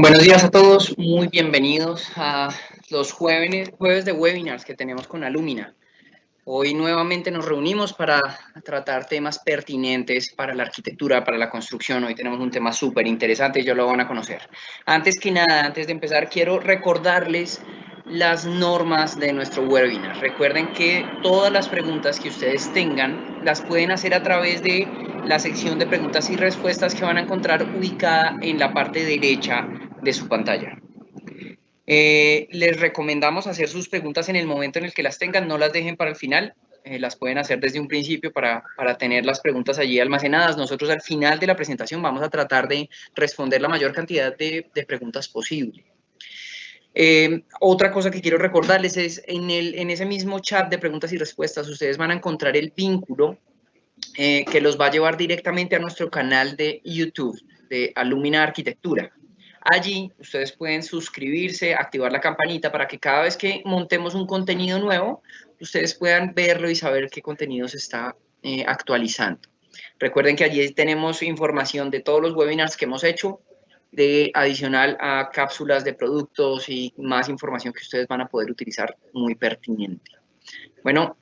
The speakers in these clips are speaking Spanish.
Buenos días a todos, muy bienvenidos a los jueves de webinars que tenemos con Alumina. Hoy nuevamente nos reunimos para tratar temas pertinentes para la arquitectura, para la construcción. Hoy tenemos un tema súper interesante y ya lo van a conocer. Antes que nada, antes de empezar, quiero recordarles las normas de nuestro webinar. Recuerden que todas las preguntas que ustedes tengan las pueden hacer a través de la sección de preguntas y respuestas que van a encontrar ubicada en la parte derecha de su pantalla. Les recomendamos hacer sus preguntas en el momento en el que las tengan, no las dejen para el final, las pueden hacer desde un principio para tener las preguntas allí almacenadas. Nosotros al final de la presentación vamos a tratar de responder la mayor cantidad de preguntas posible. Otra cosa que quiero recordarles es en ese mismo chat de preguntas y respuestas ustedes van a encontrar el vínculo que los va a llevar directamente a nuestro canal de YouTube de Alumina Arquitectura. Allí ustedes pueden suscribirse, activar la campanita para que cada vez que montemos un contenido nuevo, ustedes puedan verlo y saber qué contenido se está actualizando. Recuerden que allí tenemos información de todos los webinars que hemos hecho, de adicional a cápsulas de productos y más información que ustedes van a poder utilizar muy pertinente. Bueno,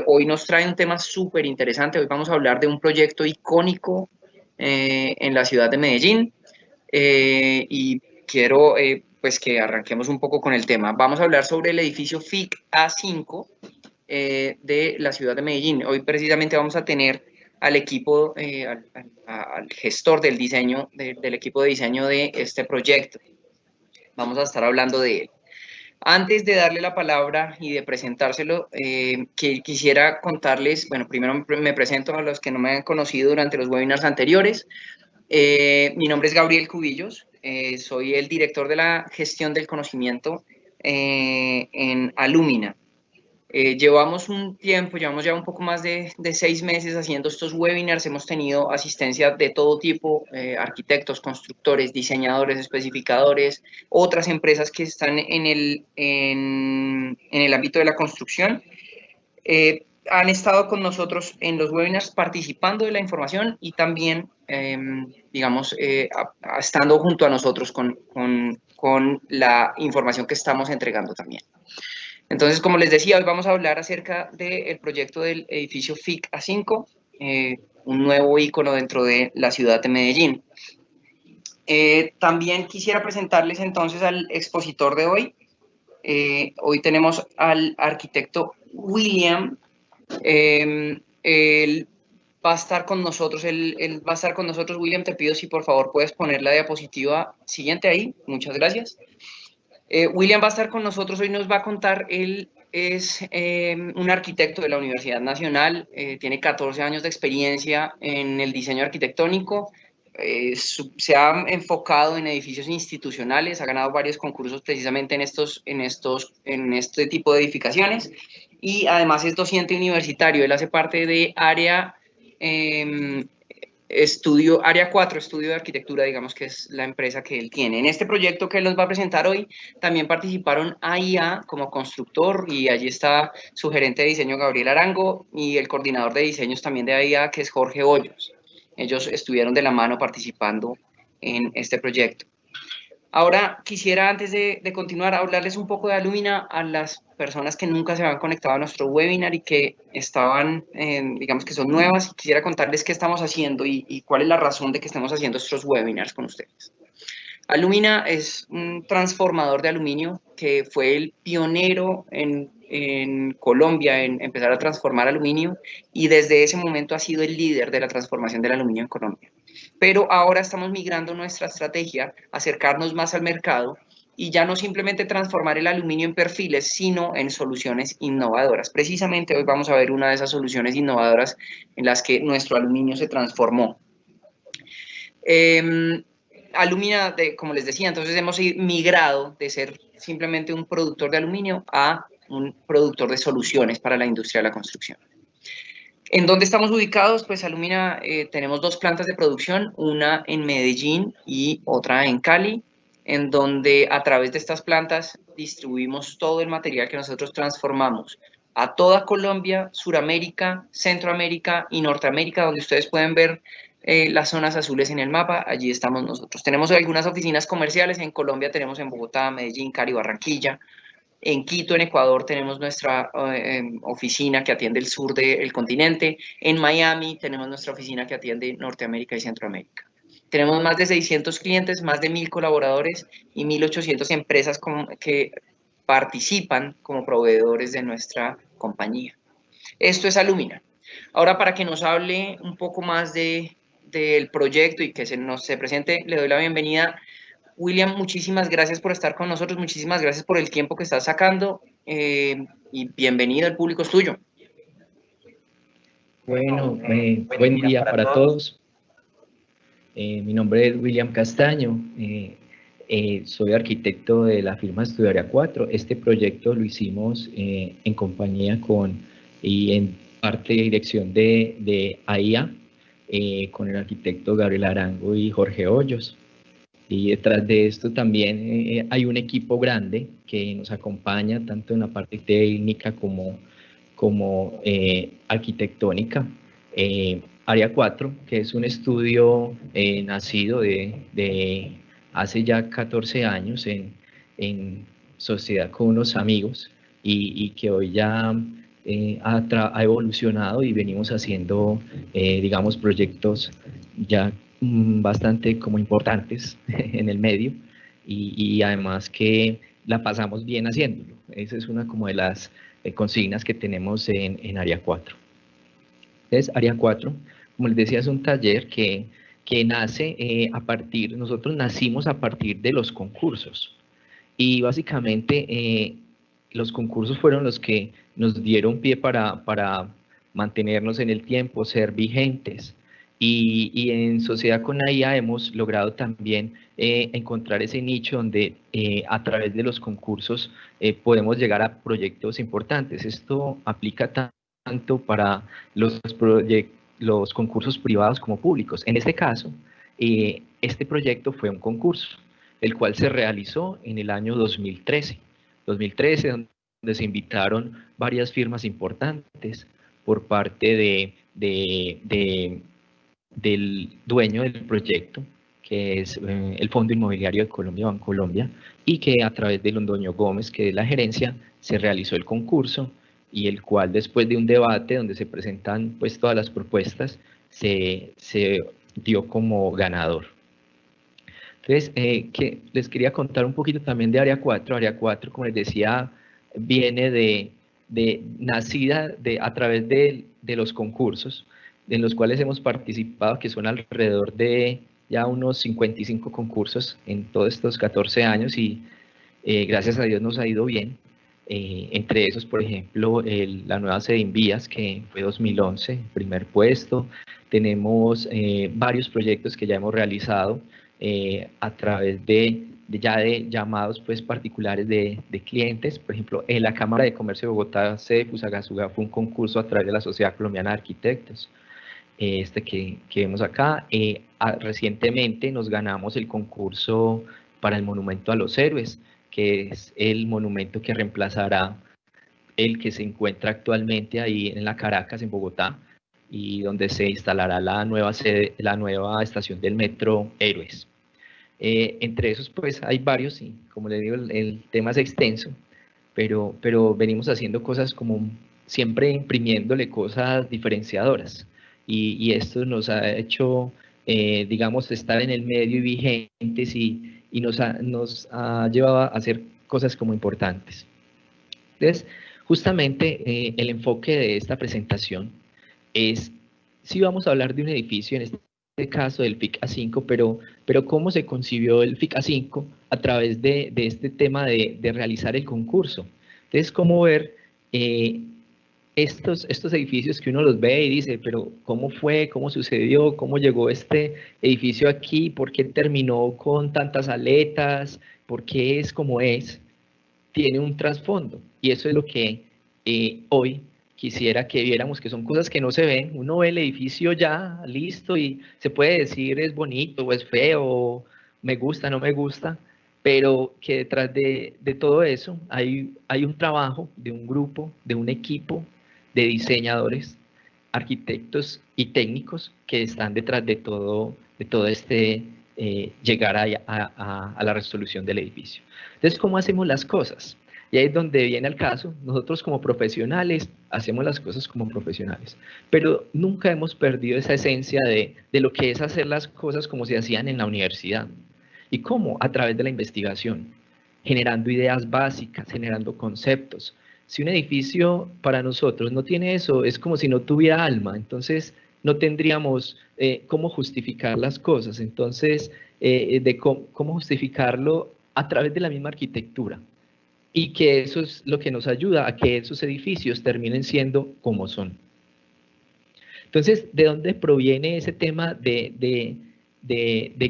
hoy nos trae un tema súper interesante. Hoy vamos a hablar de un proyecto icónico en la ciudad de Medellín y quiero pues que arranquemos un poco con el tema. Vamos a hablar sobre el edificio FIC A5 de la ciudad de Medellín. Hoy precisamente vamos a tener al equipo, al gestor del diseño, del equipo de diseño de este proyecto. Vamos a estar hablando de él. Antes de darle la palabra y de presentárselo, que quisiera contarles, bueno, primero me presento a los que no me han conocido durante los webinars anteriores. Mi nombre es Gabriel Cubillos, soy el director de la gestión del conocimiento en Alumina. Llevamos un tiempo, llevamos ya un poco más de 6 meses haciendo estos webinars, hemos tenido asistencia de todo tipo, arquitectos, constructores, diseñadores, especificadores, otras empresas que están en el ámbito de la construcción. Han estado con nosotros en los webinars participando de la información y también, digamos, estando junto a nosotros con la información que estamos entregando también. Entonces, como les decía, hoy vamos a hablar acerca del proyecto del edificio FIC A5, un nuevo ícono dentro de la ciudad de Medellín. También quisiera presentarles entonces al expositor de hoy. Hoy tenemos al arquitecto William. Él va a estar con nosotros, William, te pido si por favor puedes poner la diapositiva siguiente ahí. Muchas gracias. William va a estar con nosotros, hoy nos va a contar, él es un arquitecto de la Universidad Nacional, tiene 14 años de experiencia en el diseño arquitectónico, se ha enfocado en edificios institucionales, ha ganado varios concursos precisamente en este tipo de edificaciones y además es docente universitario, él hace parte de área Área 4, estudio de arquitectura, digamos que es la empresa que él tiene. En este proyecto que él nos va a presentar hoy, también participaron AIA como constructor y allí está su gerente de diseño Gabriel Arango y el coordinador de diseños también de AIA que es Jorge Hoyos. Ellos estuvieron de la mano participando en este proyecto. Ahora quisiera, antes de continuar, hablarles un poco de Alumina a las personas que nunca se habían conectado a nuestro webinar y que estaban, digamos que son nuevas. Quisiera contarles qué estamos haciendo y cuál es la razón de que estemos haciendo estos webinars con ustedes. Alumina es un transformador de aluminio que fue el pionero en Colombia en empezar a transformar aluminio y desde ese momento ha sido el líder de la transformación del aluminio en Colombia. Pero ahora estamos migrando nuestra estrategia a acercarnos más al mercado y ya no simplemente transformar el aluminio en perfiles, sino en soluciones innovadoras. Precisamente hoy vamos a ver una de esas soluciones innovadoras en las que nuestro aluminio se transformó. Alumina, como les decía, entonces hemos migrado de ser simplemente un productor de aluminio a un productor de soluciones para la industria de la construcción. ¿En dónde estamos ubicados? Pues Alumina tenemos 2 plantas de producción, una en Medellín y otra en Cali, en donde a través de estas plantas distribuimos todo el material que nosotros transformamos a toda Colombia, Suramérica, Centroamérica y Norteamérica, donde ustedes pueden ver las zonas azules en el mapa, allí estamos nosotros. Tenemos algunas oficinas comerciales, en Colombia tenemos en Bogotá, Medellín, Cali, Barranquilla. En Quito, en Ecuador, tenemos nuestra oficina que atiende el sur del continente. En Miami tenemos nuestra oficina que atiende Norteamérica y Centroamérica. Tenemos más de 600 clientes, más de 1000 colaboradores y 1800 empresas que participan como proveedores de nuestra compañía. Esto es Alumina. Ahora, para que nos hable un poco más del proyecto y que se presente, le doy la bienvenida. William, muchísimas gracias por estar con nosotros, muchísimas gracias por el tiempo que estás sacando y bienvenido, el público es tuyo. Bueno, buen día para todos. Mi nombre es William Castaño, soy arquitecto de la firma Estudiaria 4. Este proyecto lo hicimos en compañía y en parte de dirección de AIA, con el arquitecto Gabriel Arango y Jorge Hoyos. Y detrás de esto también hay un equipo grande que nos acompaña tanto en la parte técnica como arquitectónica. Área 4, que es un estudio nacido de hace ya 14 años en sociedad con unos amigos y que hoy ya ha evolucionado y venimos haciendo, digamos, proyectos ya bastante como importantes en el medio y además que la pasamos bien haciéndolo. Esa es una como de las consignas que tenemos en Área 4. Entonces, Área 4, como les decía, es un taller que nace nosotros nacimos a partir de los concursos. Y básicamente los concursos fueron los que nos dieron pie para mantenernos en el tiempo, ser vigentes. Y en Sociedad con IA hemos logrado también encontrar ese nicho donde a través de los concursos podemos llegar a proyectos importantes. Esto aplica tanto para los concursos privados como públicos. En este caso, este proyecto fue un concurso, el cual se realizó en el año 2013, donde se invitaron varias firmas importantes por parte del dueño del proyecto, que es el Fondo Inmobiliario de Colombia, Bancolombia, y que a través de Londoño Gómez, que es la gerencia, se realizó el concurso y el cual después de un debate donde se presentan pues todas las propuestas, se dio como ganador. Entonces, les quería contar un poquito también de Área 4. Área 4, como les decía, viene nacida a través de los concursos en los cuales hemos participado, que son alrededor de ya unos 55 concursos en todos estos 14 años y gracias a Dios nos ha ido bien. Entre esos, por ejemplo, la nueva sede Invías, que fue 2011, primer puesto. Tenemos varios proyectos que ya hemos realizado a través de llamados pues, particulares de clientes. Por ejemplo, en la Cámara de Comercio de Bogotá, sede Fusagasugá, fue un concurso a través de la Sociedad Colombiana de Arquitectos. Que vemos acá. Recientemente nos ganamos el concurso para el Monumento a los Héroes, que es el monumento que reemplazará el que se encuentra actualmente ahí en la Caracas, en Bogotá, y donde se instalará la nueva estación del Metro Héroes. Entre esos, pues, hay varios, y como les digo, el tema es extenso, pero venimos haciendo cosas como siempre imprimiéndole cosas diferenciadoras, y esto nos ha hecho, digamos, estar en el medio y vigentes, y nos ha llevado a hacer cosas como importantes. Entonces, justamente el enfoque de esta presentación es, si vamos a hablar de un edificio, en este caso del FIC A5, pero cómo se concibió el FIC A5 a través de este tema de realizar el concurso. Entonces, cómo ver estos edificios que uno los ve y dice, pero ¿cómo fue? ¿Cómo sucedió? ¿Cómo llegó este edificio aquí? ¿Por qué terminó con tantas aletas? ¿Por qué es como es? Tiene un trasfondo, y eso es lo que hoy quisiera que viéramos, que son cosas que no se ven. Uno ve el edificio ya listo y se puede decir es bonito o es feo, me gusta, no me gusta, pero que detrás de todo eso hay un trabajo de un grupo, de un equipo de diseñadores arquitectos y técnicos que están detrás de todo este llegar a la resolución del edificio. Entonces, ¿cómo hacemos las cosas? Y ahí es donde viene el caso. Nosotros como profesionales hacemos las cosas como profesionales, pero nunca hemos perdido esa esencia de lo que es hacer las cosas como se hacían en la universidad. ¿Y cómo? A través de la investigación, generando ideas básicas, generando conceptos. Si un edificio para nosotros no tiene eso, es como si no tuviera alma, entonces no tendríamos cómo justificar las cosas. Entonces, cómo justificarlo a través de la misma arquitectura. Y que eso es lo que nos ayuda a que esos edificios terminen siendo como son. Entonces, ¿de dónde proviene ese tema de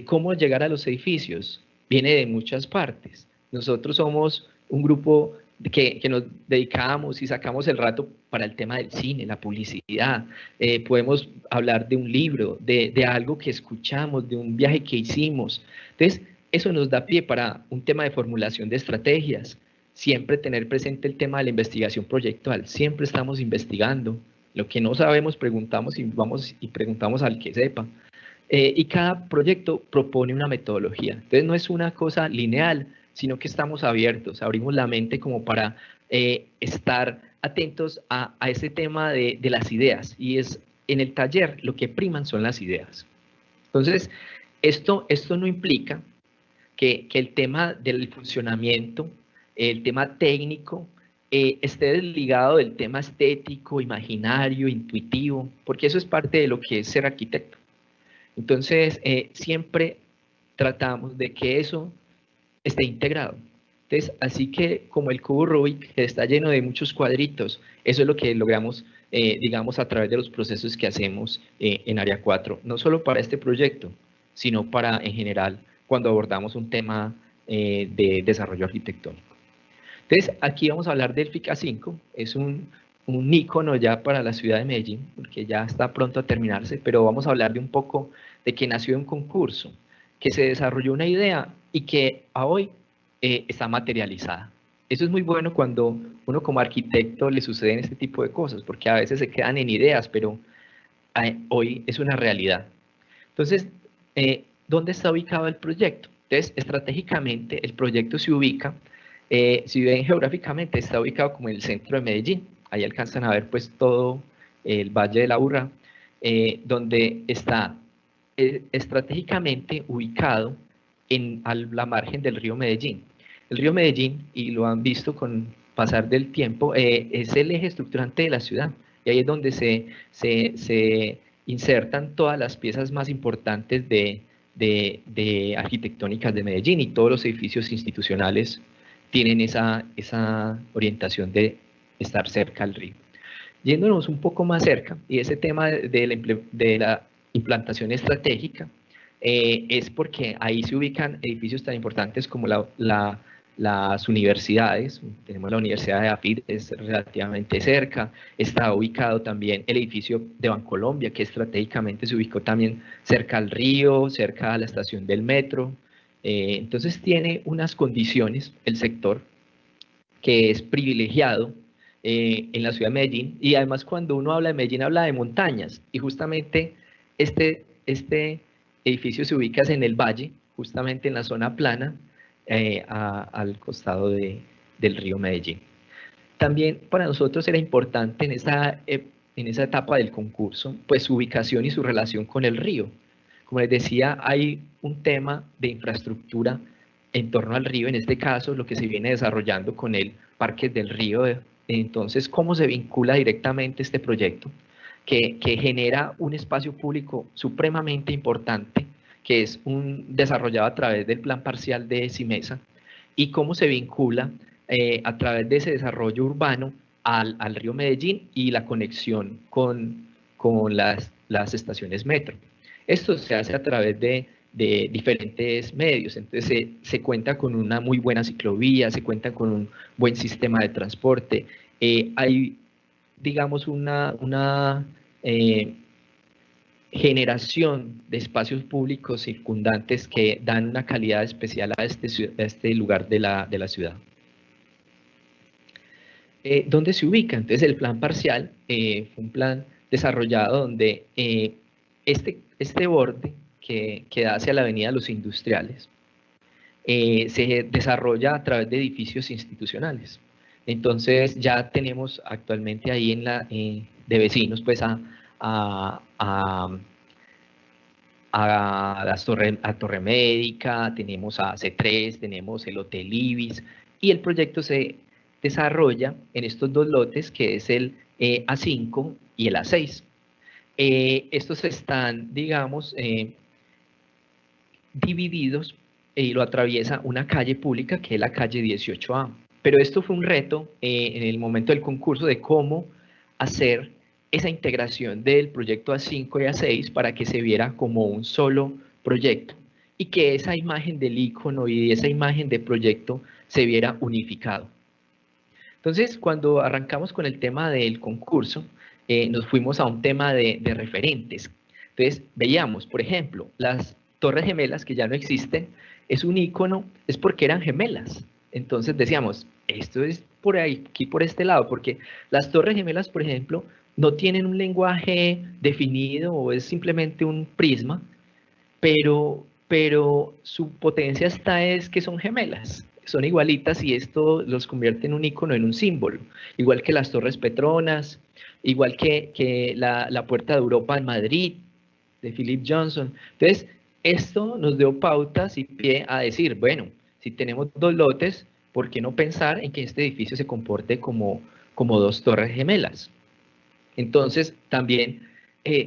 cómo llegar a los edificios? Viene de muchas partes. Nosotros somos un grupo que nos dedicamos y sacamos el rato para el tema del cine, la publicidad. Podemos hablar de un libro, de algo que escuchamos, de un viaje que hicimos. Entonces, eso nos da pie para un tema de formulación de estrategias. Siempre tener presente el tema de la investigación proyectual. Siempre estamos investigando. Lo que no sabemos, preguntamos y vamos y preguntamos al que sepa. Y cada proyecto propone una metodología. Entonces no es una cosa lineal, sino que estamos abiertos, abrimos la mente como para estar atentos a ese tema de las ideas. Y es en el taller lo que priman son las ideas. Entonces, esto no implica que el tema del funcionamiento, el tema técnico, esté desligado del tema estético, imaginario, intuitivo, porque eso es parte de lo que es ser arquitecto. Entonces, siempre tratamos de que eso esté integrado. Entonces, así que como el cubo Rubik, que está lleno de muchos cuadritos, eso es lo que logramos, digamos, a través de los procesos que hacemos en Área 4, no solo para este proyecto, sino para, en general, cuando abordamos un tema de desarrollo arquitectónico. Entonces, aquí vamos a hablar del FICA 5, es un ícono ya para la ciudad de Medellín, porque ya está pronto a terminarse, pero vamos a hablar de un poco de que nació un concurso, que se desarrolló una idea y que a hoy está materializada. Eso es muy bueno cuando uno como arquitecto le suceden este tipo de cosas, porque a veces se quedan en ideas, pero hoy es una realidad. Entonces, ¿dónde está ubicado el proyecto? Entonces, estratégicamente, el proyecto se ubica, si ven geográficamente, está ubicado como en el centro de Medellín. Ahí alcanzan a ver pues todo el Valle de la Urra, donde está estratégicamente ubicado a la margen del río Medellín. El río Medellín, y lo han visto con pasar del tiempo, es el eje estructurante de la ciudad. Y ahí es donde se insertan todas las piezas más importantes de arquitectónicas de Medellín, y todos los edificios institucionales tienen esa orientación de estar cerca al río. Yéndonos un poco más cerca, y ese tema de la implantación estratégica, es porque ahí se ubican edificios tan importantes como las universidades. Tenemos la Universidad de AFIT, es relativamente cerca. Está ubicado también el edificio de Bancolombia, que estratégicamente se ubicó también cerca al río, cerca a la estación del metro. Entonces tiene unas condiciones, el sector, que es privilegiado en la ciudad de Medellín, y además cuando uno habla de Medellín habla de montañas, y justamente este edificio se ubica en el valle, justamente en la zona plana, al costado del río Medellín. También para nosotros era importante en esa etapa del concurso, pues su ubicación y su relación con el río. Como les decía, hay un tema de infraestructura en torno al río, en este caso lo que se viene desarrollando con el Parque del Río. Entonces, ¿cómo se vincula directamente este proyecto? Que genera un espacio público supremamente importante, que es desarrollado a través del plan parcial de CIMESA, y cómo se vincula a través de ese desarrollo urbano al río Medellín y la conexión con las estaciones metro. Esto se hace a través de diferentes medios. Entonces se cuenta con una muy buena ciclovía, se cuenta con un buen sistema de transporte. Hay, digamos, una generación de espacios públicos circundantes que dan una calidad especial a este lugar de la ciudad. ¿Dónde se ubica? Entonces el plan parcial fue un plan desarrollado donde este borde que da hacia la Avenida Los Industriales se desarrolla a través de edificios institucionales. Entonces ya tenemos actualmente ahí de vecinos pues a Torre Médica, tenemos a C3, tenemos el Hotel Ibis, y el proyecto se desarrolla en estos dos lotes, que es el A5 y el A6. Estos están, digamos, divididos y lo atraviesa una calle pública que es la calle 18A. Pero esto fue un reto en el momento del concurso de cómo hacer esa integración del proyecto A5 y A6 para que se viera como un solo proyecto y que esa imagen del icono y esa imagen de proyecto se viera unificado. Entonces, cuando arrancamos con el tema del concurso, nos fuimos a un tema de referentes. Entonces, veíamos, por ejemplo, las Torres Gemelas, que ya no existen, es un icono, es porque eran gemelas. Entonces decíamos, esto es por ahí, aquí por este lado, porque las Torres Gemelas, por ejemplo, no tienen un lenguaje definido o es simplemente un prisma, pero su potencia está es que son gemelas, son igualitas y esto los convierte en un icono, en un símbolo, igual que las Torres Petronas, igual que la Puerta de Europa en Madrid, de Philip Johnson. Entonces, esto nos dio pautas y pie a decir, bueno, si tenemos dos lotes, ¿por qué no pensar en que este edificio se comporte como dos torres gemelas? Entonces, también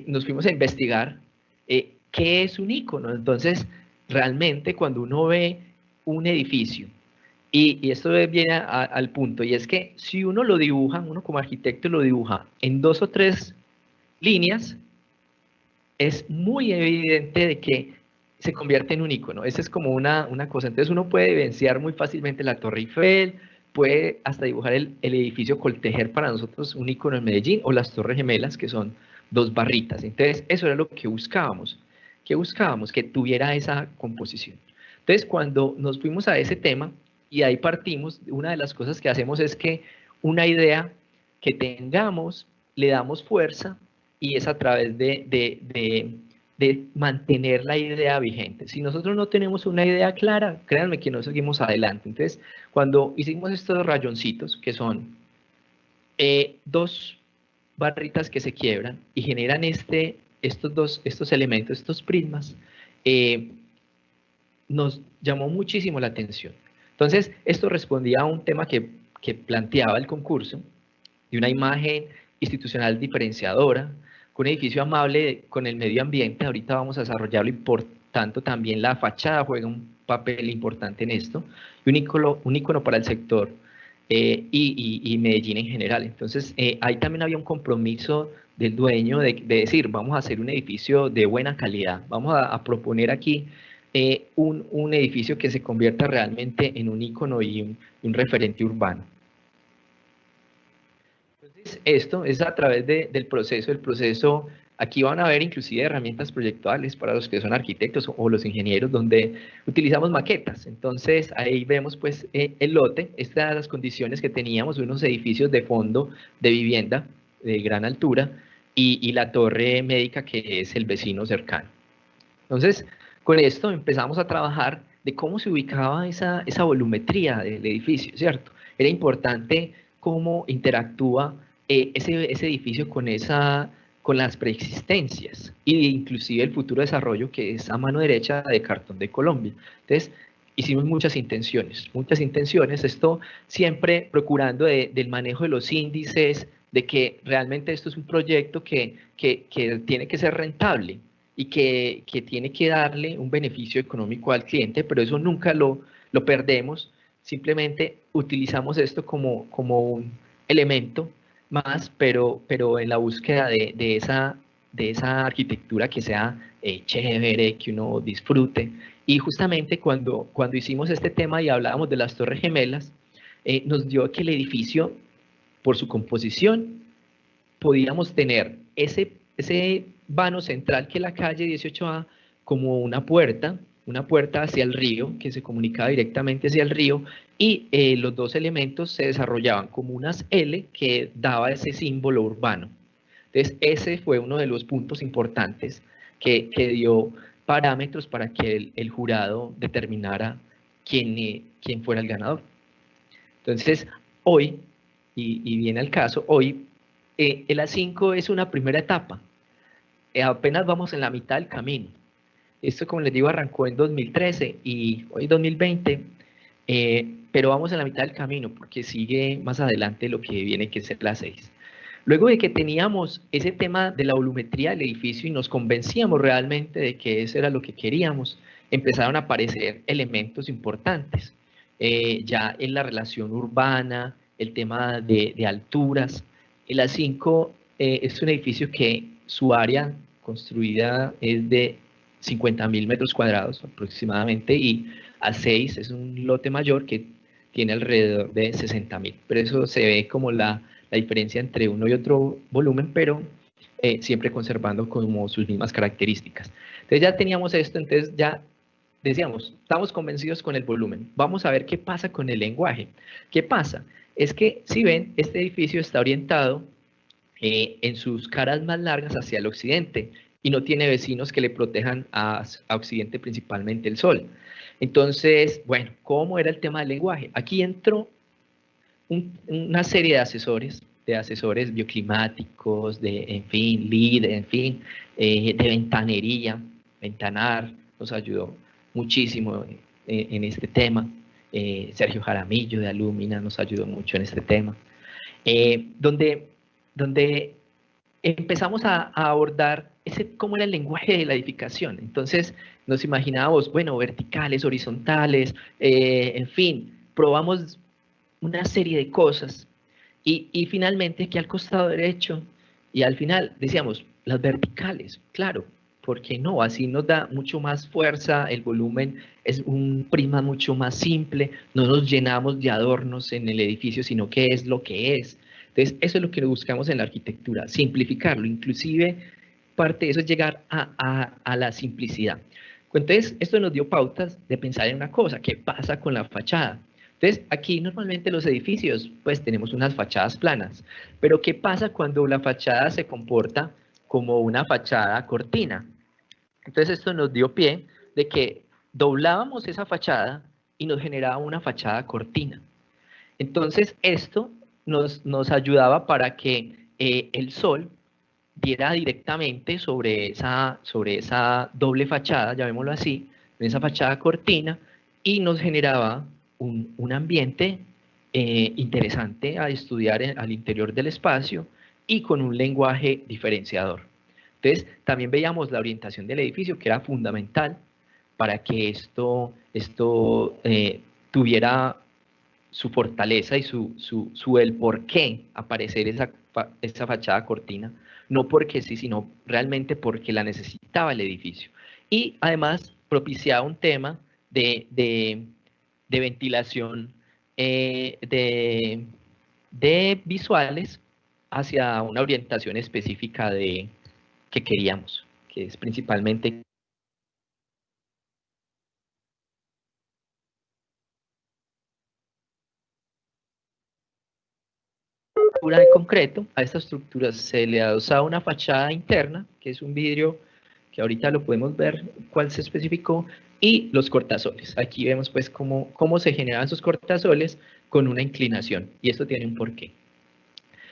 nos fuimos a investigar qué es un icono. Entonces, realmente cuando uno ve un edificio, y esto viene al punto, y es que si uno lo dibuja, uno como arquitecto lo dibuja en 2 o 3 líneas, es muy evidente de que se convierte en un icono. Esa es como una cosa. Entonces uno puede evidenciar muy fácilmente la Torre Eiffel, puede hasta dibujar el edificio Coltejer, para nosotros un icono en Medellín, o las Torres Gemelas, que son 2 barritas. Entonces eso era lo que buscábamos. ¿Qué buscábamos? Que tuviera esa composición. Entonces cuando nos fuimos a ese tema, y ahí partimos, una de las cosas que hacemos es que una idea que tengamos, le damos fuerza, y es a través de mantener la idea vigente. Si nosotros no tenemos una idea clara, créanme que no seguimos adelante. Entonces, cuando hicimos estos rayoncitos, que son 2 barritas que se quiebran y generan estos elementos, estos prismas, nos llamó muchísimo la atención. Entonces, esto respondía a un tema que planteaba el concurso, de una imagen institucional diferenciadora, con un edificio amable con el medio ambiente. Ahorita vamos a desarrollarlo, y por tanto también la fachada juega un papel importante en esto, y un icono para el sector y Medellín en general. Entonces, ahí también había un compromiso del dueño de decir, vamos a hacer un edificio de buena calidad, vamos a proponer aquí un edificio que se convierta realmente en un icono y un referente urbano. Entonces, esto es a través del proceso. El proceso, aquí van a ver inclusive herramientas proyectuales para los que son arquitectos o los ingenieros, donde utilizamos maquetas. Entonces, ahí vemos pues el lote, estas eran las condiciones que teníamos, unos edificios de fondo de vivienda de gran altura, y la torre médica, que es el vecino cercano. Entonces, con esto empezamos a trabajar de cómo se ubicaba esa volumetría del edificio, ¿cierto? Era importante cómo interactúa ese edificio con las preexistencias, e inclusive el futuro desarrollo, que es a mano derecha de Cartón de Colombia. Entonces, hicimos muchas intenciones, esto siempre procurando del manejo de los índices, de que realmente esto es un proyecto que tiene que ser rentable, y que tiene que darle un beneficio económico al cliente, pero eso nunca lo perdemos. Simplemente utilizamos esto como un elemento más, pero en la búsqueda de esa arquitectura que sea chévere, que uno disfrute. Y justamente cuando hicimos este tema y hablábamos de las Torres Gemelas, nos dio que el edificio, por su composición, podíamos tener ese vano central, que es la calle 18A, como una puerta hacia el río, que se comunicaba directamente hacia el río, y los 2 elementos se desarrollaban como unas L, que daba ese símbolo urbano. Entonces, ese fue uno de los puntos importantes que dio parámetros para que el jurado determinara quién fuera el ganador. Entonces, hoy, y viene al caso, hoy el A5 es una primera etapa. Apenas vamos en la mitad del camino. Esto, como les digo, arrancó en 2013 y hoy 2020, pero vamos en la mitad del camino porque sigue más adelante lo que viene, que es la 6. Luego de que teníamos ese tema de la volumetría del edificio y nos convencíamos realmente de que eso era lo que queríamos, empezaron a aparecer elementos importantes. Ya en la relación urbana, el tema de alturas. El A5 es un edificio que su área construida es de 50.000 metros cuadrados aproximadamente, y A6 es un lote mayor que tiene alrededor de 60.000. Pero eso se ve como la diferencia entre uno y otro volumen, pero siempre conservando como sus mismas características. Entonces ya teníamos esto, entonces ya decíamos, estamos convencidos con el volumen. Vamos a ver qué pasa con el lenguaje. ¿Qué pasa? Es que, si ven, este edificio está orientado en sus caras más largas hacia el occidente y no tiene vecinos que le protejan a occidente, principalmente el sol. Entonces, bueno, ¿cómo era el tema del lenguaje? Aquí entró una serie de asesores bioclimáticos, en fin, LEED, en fin, de ventanería. Ventanar nos ayudó muchísimo en este tema. Sergio Jaramillo de Alumina nos ayudó mucho en este tema. Donde empezamos a abordar cómo era el lenguaje de la edificación. Entonces nos imaginábamos, bueno, verticales, horizontales, en fin, probamos una serie de cosas y finalmente aquí al costado derecho y al final decíamos las verticales, claro, ¿por qué no? Así nos da mucho más fuerza, el volumen es un prisma mucho más simple, no nos llenamos de adornos en el edificio, sino que es lo que es. Entonces, eso es lo que buscamos en la arquitectura, simplificarlo, inclusive parte de eso es llegar a la simplicidad. Entonces, esto nos dio pautas de pensar en una cosa, ¿qué pasa con la fachada? Entonces, aquí normalmente los edificios, pues tenemos unas fachadas planas, pero ¿qué pasa cuando la fachada se comporta como una fachada cortina? Entonces, esto nos dio pie de que doblábamos esa fachada y nos generaba una fachada cortina. Entonces, esto nos ayudaba para que el sol diera directamente sobre esa doble fachada, llamémoslo así, en esa fachada cortina, y nos generaba un ambiente interesante a estudiar al interior del espacio y con un lenguaje diferenciador. Entonces, también veíamos la orientación del edificio, que era fundamental para que esto tuviera su fortaleza y el por qué aparecer esa fachada cortina, no porque sí, sino realmente porque la necesitaba el edificio. Y además propiciaba un tema de ventilación de visuales hacia una orientación específica que queríamos, que es principalmente de concreto. A esta estructura se le adosaba una fachada interna, que es un vidrio que ahorita lo podemos ver cuál se especificó, y los cortasoles. Aquí vemos pues cómo se generan esos cortasoles con una inclinación, y esto tiene un porqué.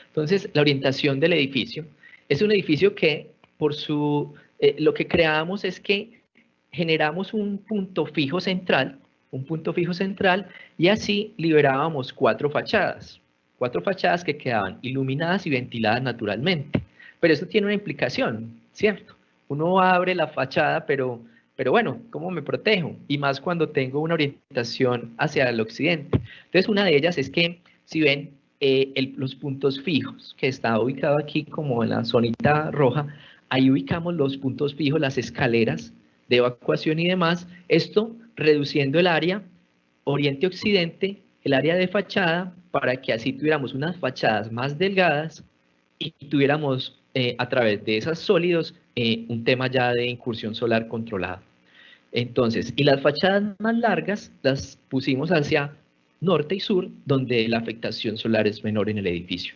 Entonces, la orientación del edificio es un edificio que lo que creamos es que generamos un punto fijo central, y así liberábamos cuatro fachadas que quedaban iluminadas y ventiladas naturalmente. Pero eso tiene una implicación, ¿cierto? Uno abre la fachada, pero bueno, ¿cómo me protejo? Y más cuando tengo una orientación hacia el occidente. Entonces, una de ellas es que, si ven, los puntos fijos, que está ubicado aquí como en la zonita roja, ahí ubicamos los puntos fijos, las escaleras de evacuación y demás, esto reduciendo el área oriente-occidente, el área de fachada, para que así tuviéramos unas fachadas más delgadas y tuviéramos a través de esos sólidos un tema ya de incursión solar controlada. Entonces, y las fachadas más largas las pusimos hacia norte y sur, donde la afectación solar es menor en el edificio.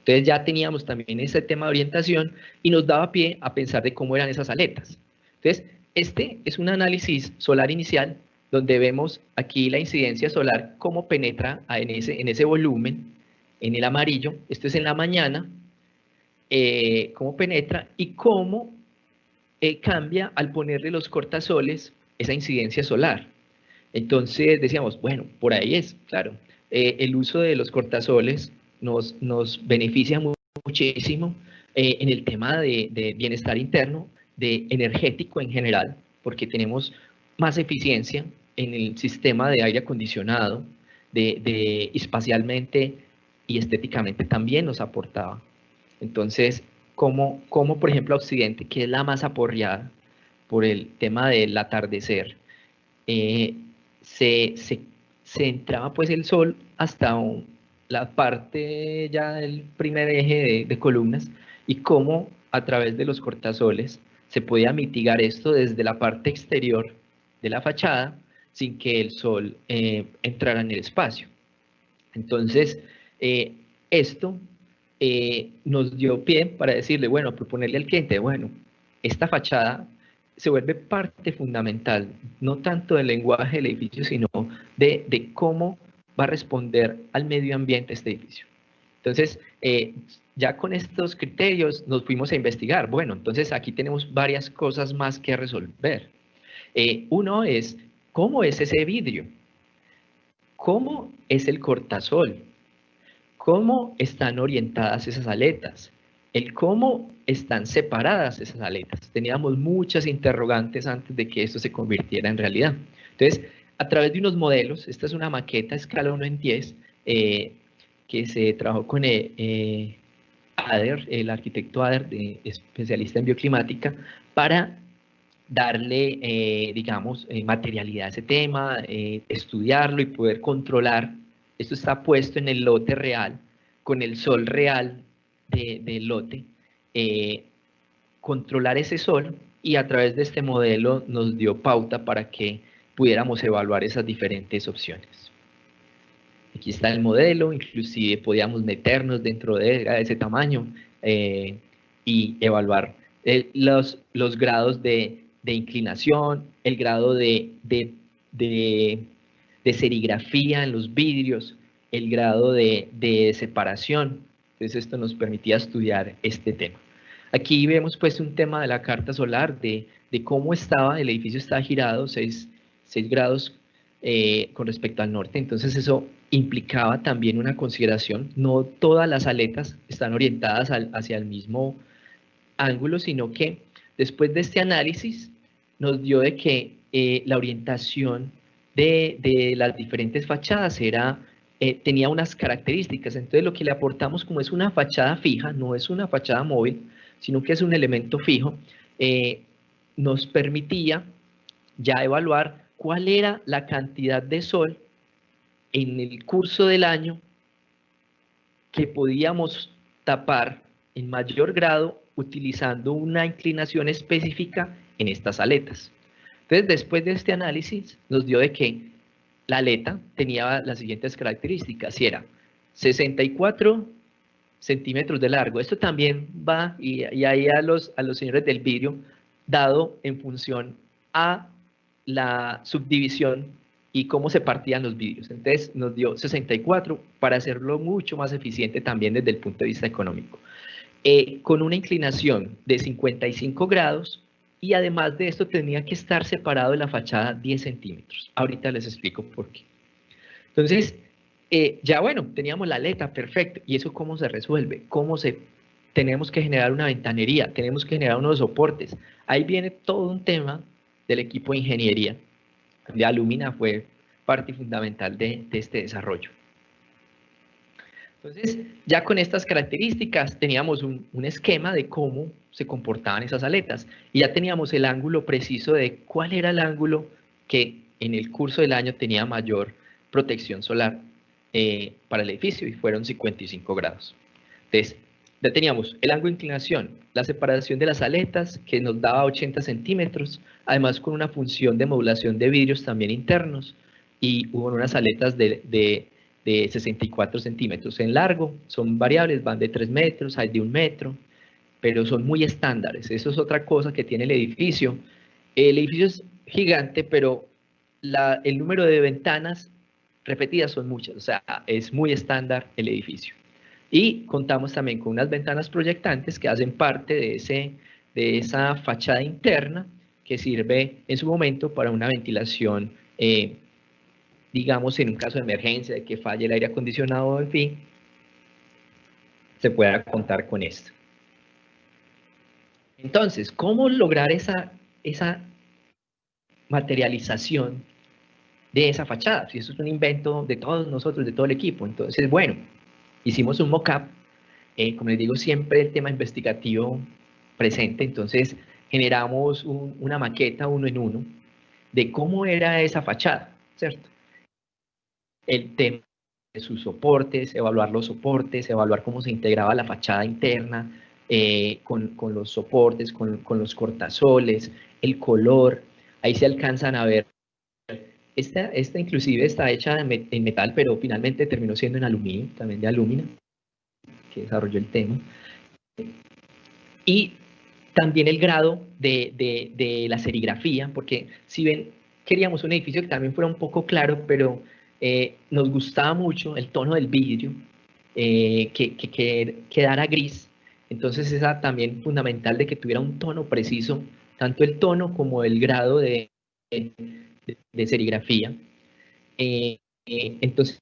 Entonces ya teníamos también ese tema de orientación y nos daba pie a pensar de cómo eran esas aletas. Entonces, este es un análisis solar inicial donde vemos aquí la incidencia solar, cómo penetra en ese volumen, en el amarillo, esto es en la mañana, cómo penetra y cómo cambia al ponerle los cortasoles esa incidencia solar. Entonces decíamos, bueno, por ahí es, claro, el uso de los cortasoles nos beneficia muchísimo en el tema de bienestar interno, de energético en general, porque tenemos más eficiencia en el sistema de aire acondicionado, espacialmente y estéticamente también nos aportaba. Entonces, como por ejemplo Occidente, que es la más aporreada por el tema del atardecer, eh, se entraba pues el sol hasta la parte ya del primer eje de columnas y cómo a través de los cortasoles se podía mitigar esto desde la parte exterior de la fachada sin que el sol entrara en el espacio. Entonces, esto nos dio pie para decirle, bueno, proponerle al cliente, bueno, esta fachada se vuelve parte fundamental, no tanto del lenguaje del edificio, sino de cómo va a responder al medio ambiente este edificio. Entonces, ya con estos criterios nos fuimos a investigar. Bueno, entonces aquí tenemos varias cosas más que resolver. Uno es, ¿cómo es ese vidrio? ¿Cómo es el cortasol? ¿Cómo están orientadas esas aletas? El cómo están separadas esas aletas. Teníamos muchas interrogantes antes de que esto se convirtiera en realidad. Entonces, a través de unos modelos, esta es una maqueta a escala 1:10, que se trabajó con Ader, el arquitecto Ader, especialista en bioclimática, para darle, digamos, materialidad a ese tema, estudiarlo y poder controlar. Esto está puesto en el lote real, con el sol real del lote, controlar ese sol y a través de este modelo nos dio pauta para que pudiéramos evaluar esas diferentes opciones. Aquí está el modelo, inclusive podíamos meternos dentro de ese tamaño y evaluar los grados de inclinación, el grado de serigrafía en los vidrios, el grado de separación. Entonces esto nos permitía estudiar este tema. Aquí vemos pues un tema de la carta solar, de cómo estaba, el edificio estaba girado 6 grados con respecto al norte, entonces eso implicaba también una consideración, no todas las aletas están orientadas hacia el mismo ángulo, sino que después de este análisis nos dio de que la orientación de las diferentes fachadas tenía unas características. Entonces lo que le aportamos, como es una fachada fija, no es una fachada móvil, sino que es un elemento fijo, nos permitía ya evaluar cuál era la cantidad de sol en el curso del año que podíamos tapar en mayor grado utilizando una inclinación específica en estas aletas. Entonces, después de este análisis, nos dio de que la aleta tenía las siguientes características, y era 64 centímetros de largo. Esto también va, y ahí a los señores del vidrio, dado en función a la subdivisión y cómo se partían los vidrios. Entonces nos dio 64 para hacerlo mucho más eficiente también desde el punto de vista económico. Con una inclinación de 55 grados y además de esto tenía que estar separado de la fachada 10 centímetros. Ahorita les explico por qué. Entonces, ya bueno, teníamos la aleta, perfecto. ¿Y eso cómo se resuelve? Tenemos que generar una ventanería, tenemos que generar unos soportes. Ahí viene todo un tema del equipo de ingeniería. De Alumina fue parte fundamental de este desarrollo. Entonces, ya con estas características teníamos un esquema de cómo se comportaban esas aletas y ya teníamos el ángulo preciso de cuál era el ángulo que en el curso del año tenía mayor protección solar para el edificio y fueron 55 grados. Entonces, ya teníamos el ángulo de inclinación, la separación de las aletas que nos daba 80 centímetros, además con una función de modulación de vidrios también internos y hubo unas aletas de de 64 centímetros en largo, son variables, van de 3 metros, hay de 1 metro, pero son muy estándares. Eso es otra cosa que tiene el edificio. El edificio es gigante, pero el número de ventanas repetidas son muchas, o sea, es muy estándar el edificio. Y contamos también con unas ventanas proyectantes que hacen parte de esa fachada interna que sirve en su momento para una ventilación, digamos, en un caso de emergencia, de que falle el aire acondicionado, en fin, se pueda contar con esto. Entonces, ¿cómo lograr esa materialización de esa fachada? Si eso es un invento de todos nosotros, de todo el equipo. Entonces, bueno, hicimos un mock-up. Como les digo, siempre el tema investigativo presente. Entonces, generamos una maqueta 1 en 1 de cómo era esa fachada, ¿cierto? El tema de sus soportes, evaluar los soportes, evaluar cómo se integraba la fachada interna con los soportes, con los cortasoles, el color. Ahí se alcanzan a ver. Esta inclusive está hecha en metal, pero finalmente terminó siendo en aluminio, también de alumina, que desarrolló el tema. Y también el grado de la serigrafía, porque si ven, queríamos un edificio que también fuera un poco claro, pero nos gustaba mucho el tono del vidrio, que quedara gris. Entonces era también fundamental de que tuviera un tono preciso, tanto el tono como el grado de serigrafía. Entonces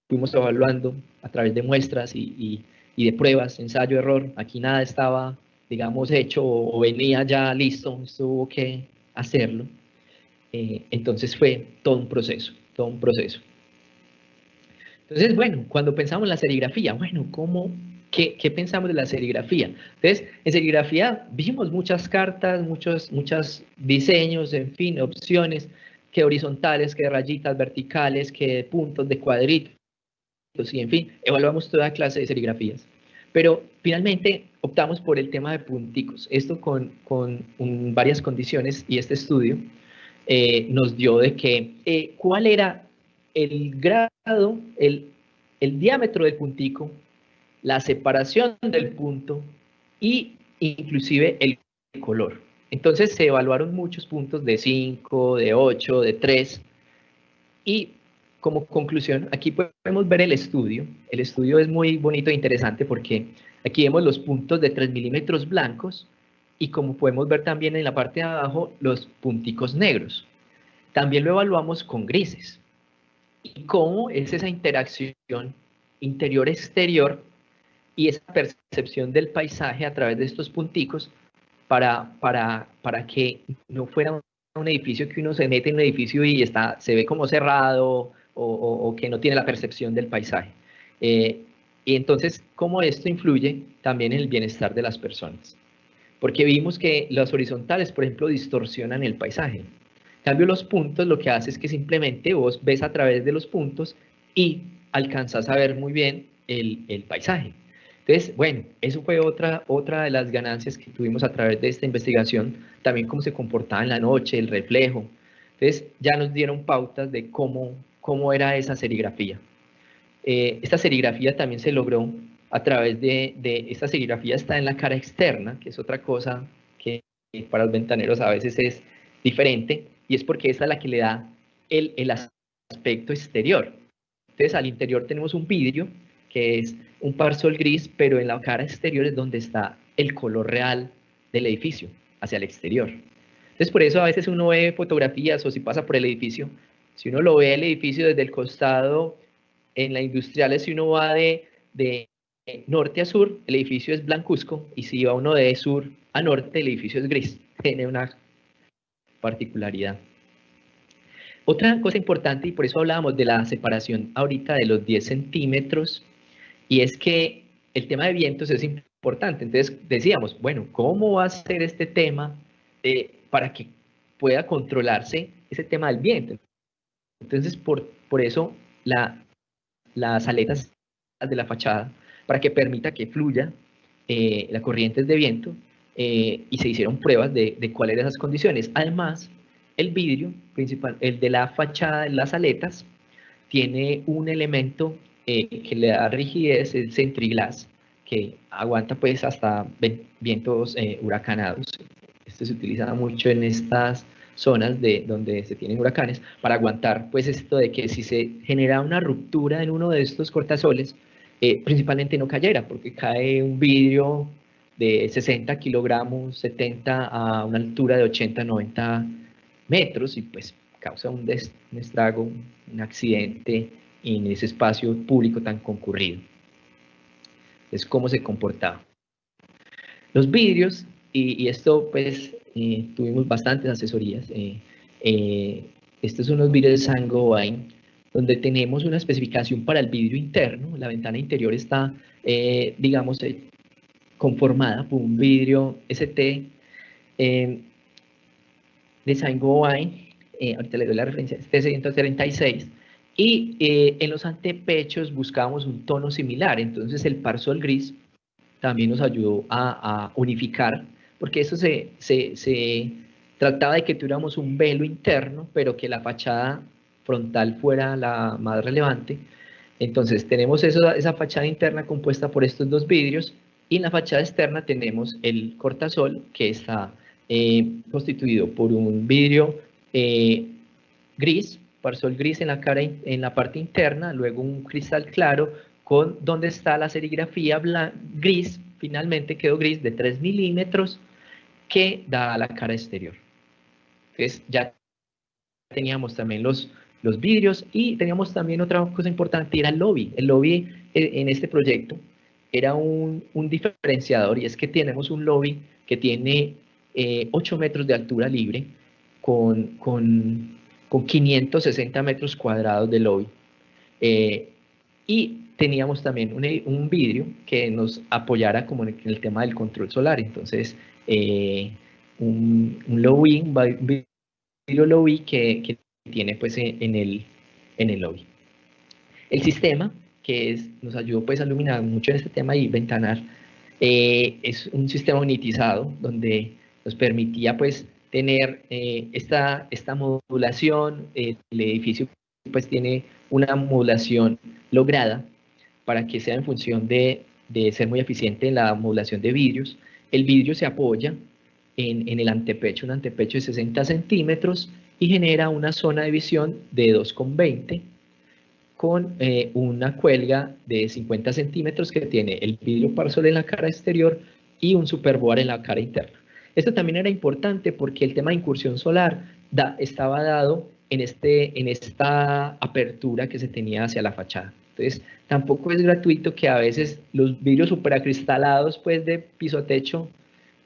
fuimos evaluando a través de muestras y de pruebas, ensayo-error. Aquí nada estaba, digamos, hecho o venía ya listo, hubo que hacerlo. Entonces fue todo un proceso, todo un proceso. Entonces, bueno, cuando pensamos en la serigrafía, bueno, ¿qué pensamos de la serigrafía? Entonces, en serigrafía vimos muchas cartas, muchos diseños, en fin, opciones, que horizontales, que de rayitas verticales, que de puntos, de cuadritos, y en fin, evaluamos toda clase de serigrafías. Pero finalmente optamos por el tema de punticos. Esto con varias condiciones, y este estudio nos dio de que cuál era el grado, el diámetro del puntico, la separación del punto y inclusive el color. Entonces se evaluaron muchos puntos de 5, de 8, de 3 y como conclusión, aquí podemos ver el estudio. El estudio es muy bonito e interesante porque aquí vemos los puntos de 3 milímetros blancos y como podemos ver también en la parte de abajo, los punticos negros. También lo evaluamos con grises. Y cómo es esa interacción interior-exterior y esa percepción del paisaje a través de estos punticos para que no fuera un edificio que uno se mete en un edificio y se ve como cerrado o que no tiene la percepción del paisaje. Y entonces, cómo esto influye también en el bienestar de las personas. Porque vimos que los horizontales, por ejemplo, distorsionan el paisaje. En cambio, los puntos lo que hace es que simplemente vos ves a través de los puntos y alcanzas a ver muy bien el paisaje. Entonces, bueno, eso fue otra de las ganancias que tuvimos a través de esta investigación, también cómo se comportaba en la noche, el reflejo. Entonces, ya nos dieron pautas de cómo era esa serigrafía. Esta serigrafía también se logró a través esta serigrafía está en la cara externa, que es otra cosa que para los ventaneros a veces es diferente, y es porque esa es la que le da el aspecto exterior. Entonces al interior tenemos un vidrio, que es un parsol gris, pero en la cara exterior es donde está el color real del edificio, hacia el exterior. Entonces por eso a veces uno ve fotografías o si pasa por el edificio, si uno lo ve el edificio desde el costado, en la industrial, si uno va de norte a sur, el edificio es blancuzco, y si va uno de sur a norte, el edificio es gris. Tiene una particularidad. Otra cosa importante, y por eso hablábamos de la separación ahorita de los 10 centímetros, y es que el tema de vientos es importante. Entonces decíamos, bueno, ¿cómo va a ser este tema para que pueda controlarse ese tema del viento? Entonces, por eso las aletas de la fachada, para que permita que fluya las corrientes de viento, y se hicieron pruebas de cuáles eran esas condiciones. Además, el vidrio principal, el de la fachada, las aletas, tiene un elemento que le da rigidez es Centriglass, que aguanta pues hasta vientos huracanados. Esto se utiliza mucho en estas zonas donde se tienen huracanes para aguantar pues esto de que si se genera una ruptura en uno de estos cortasoles, principalmente no cayera, porque cae un vidrio de 60 kilogramos, 70 a una altura de 80, 90 metros y pues causa un estrago, un accidente en ese espacio público tan concurrido. Es cómo se comportaba. Los vidrios, y esto pues tuvimos bastantes asesorías, estos son los vidrios de Saint-Gobain, donde tenemos una especificación para el vidrio interno. La ventana interior está, digamos, conformada por un vidrio ST de Saint-Gobain, ahorita le doy la referencia, T636, y en los antepechos buscábamos un tono similar, entonces el Parsol gris también nos ayudó a unificar, porque eso se trataba de que tuviéramos un velo interno, pero que la fachada frontal fuera la más relevante. Entonces tenemos esa fachada interna compuesta por estos dos vidrios, y en la fachada externa tenemos el cortasol, que está constituido por un vidrio gris, Parsol gris en la parte interna, luego un cristal claro con donde está la serigrafía gris, finalmente quedó gris de 3 milímetros que da a la cara exterior. Entonces ya teníamos también los vidrios y teníamos también otra cosa importante, era el lobby. El lobby en este proyecto era un diferenciador, y es que tenemos un lobby que tiene 8 metros de altura libre con 560 metros cuadrados de lobby. Y teníamos también un vidrio que nos apoyara como en el tema del control solar. Entonces, un lobby, un vidrio lobby que tiene pues en el lobby. El sistema que nos ayudó pues a iluminar mucho en este tema y ventanar, es un sistema unitizado donde nos permitía pues tener esta modulación. El edificio pues tiene una modulación lograda para que sea en función de ser muy eficiente en la modulación de vidrios. El vidrio se apoya en el antepecho, un antepecho de 60 centímetros, y genera una zona de visión de 2,20 con una cuelga de 50 centímetros que tiene el vidrio Parsol en la cara exterior y un superboard en la cara interna. Esto también era importante porque el tema de incursión solar estaba dado en esta apertura que se tenía hacia la fachada. Entonces, tampoco es gratuito que a veces los vidrios superacristalados pues, de piso a techo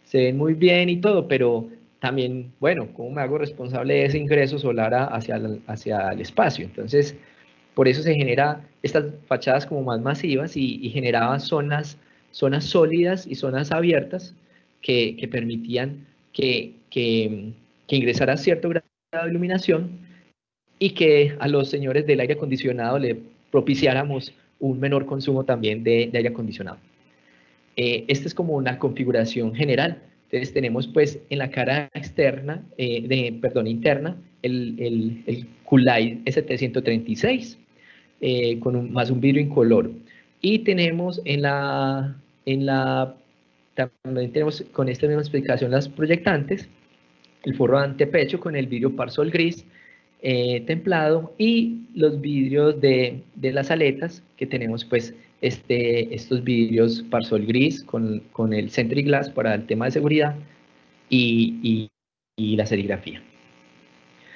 se ven muy bien y todo, pero también, bueno, ¿cómo me hago responsable de ese ingreso solar hacia el espacio? Entonces, por eso se genera estas fachadas como más masivas y generaba zonas sólidas y zonas abiertas que permitían que ingresara cierto grado de iluminación y que a los señores del aire acondicionado le propiciáramos un menor consumo también de aire acondicionado. Esta es como una configuración general. Entonces tenemos pues en la cara externa, interna, el Kulai ST136, con más un vidrio incoloro. Y tenemos también tenemos con esta misma explicación las proyectantes, el forro de antepecho con el vidrio Parsol gris templado, y los vidrios de las aletas que tenemos pues estos vidrios Parsol gris con el Centriglass para el tema de seguridad y la serigrafía.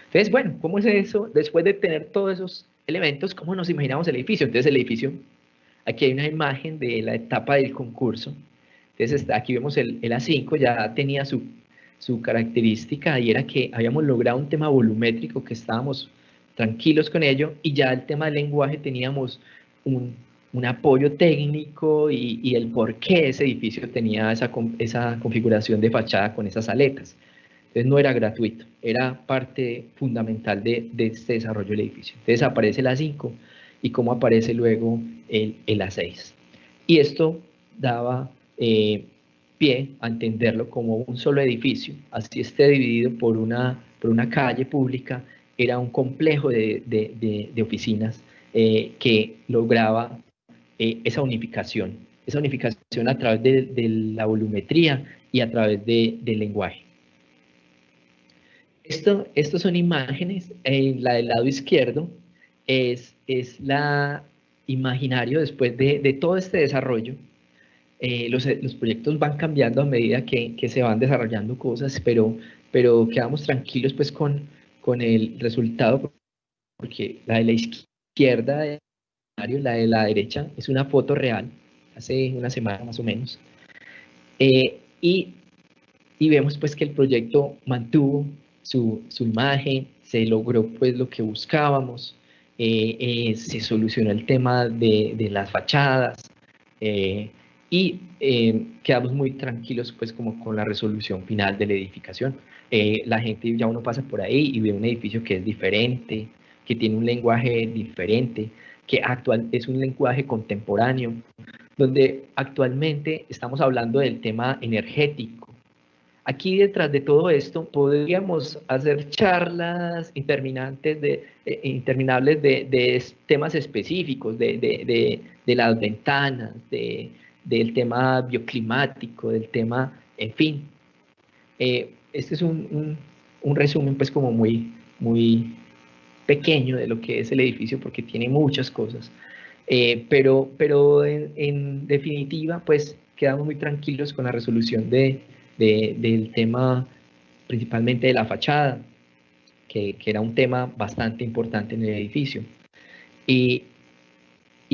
Entonces, bueno, ¿cómo es eso? Después de tener todos esos elementos, ¿cómo nos imaginamos el edificio? Entonces el edificio, aquí hay una imagen de la etapa del concurso. Entonces aquí vemos el A5, ya tenía su característica, y era que habíamos logrado un tema volumétrico que estábamos tranquilos con ello, y ya el tema del lenguaje teníamos un apoyo técnico y el por qué ese edificio tenía esa configuración de fachada con esas aletas. Entonces no era gratuito, era parte fundamental de este desarrollo del edificio. Entonces aparece el A5 y cómo aparece luego el A6. Y esto daba pie a entenderlo como un solo edificio, así esté dividido por una calle pública, era un complejo de oficinas que lograba esa unificación a través de la volumetría y a través del lenguaje. Estos son imágenes. La del lado izquierdo es la imaginario después de todo este desarrollo. Los proyectos van cambiando a medida que se van desarrollando cosas, pero quedamos tranquilos pues con el resultado, porque la de la izquierda, la de la derecha, es una foto real, hace una semana más o menos, y vemos pues que el proyecto mantuvo su imagen, se logró pues lo que buscábamos, se solucionó el tema de las fachadas, y quedamos muy tranquilos pues como con la resolución final de la edificación. La gente, ya uno pasa por ahí y ve un edificio que es diferente, que tiene un lenguaje diferente, que es un lenguaje contemporáneo, donde actualmente estamos hablando del tema energético. Aquí detrás de todo esto podríamos hacer charlas interminables de temas específicos, de las ventanas, del tema bioclimático, del tema, en fin. Este es un resumen pues como muy pequeño de lo que es el edificio, porque tiene muchas cosas. Pero en definitiva, pues quedamos muy tranquilos con la resolución del tema, principalmente de la fachada, que era un tema bastante importante en el edificio. Y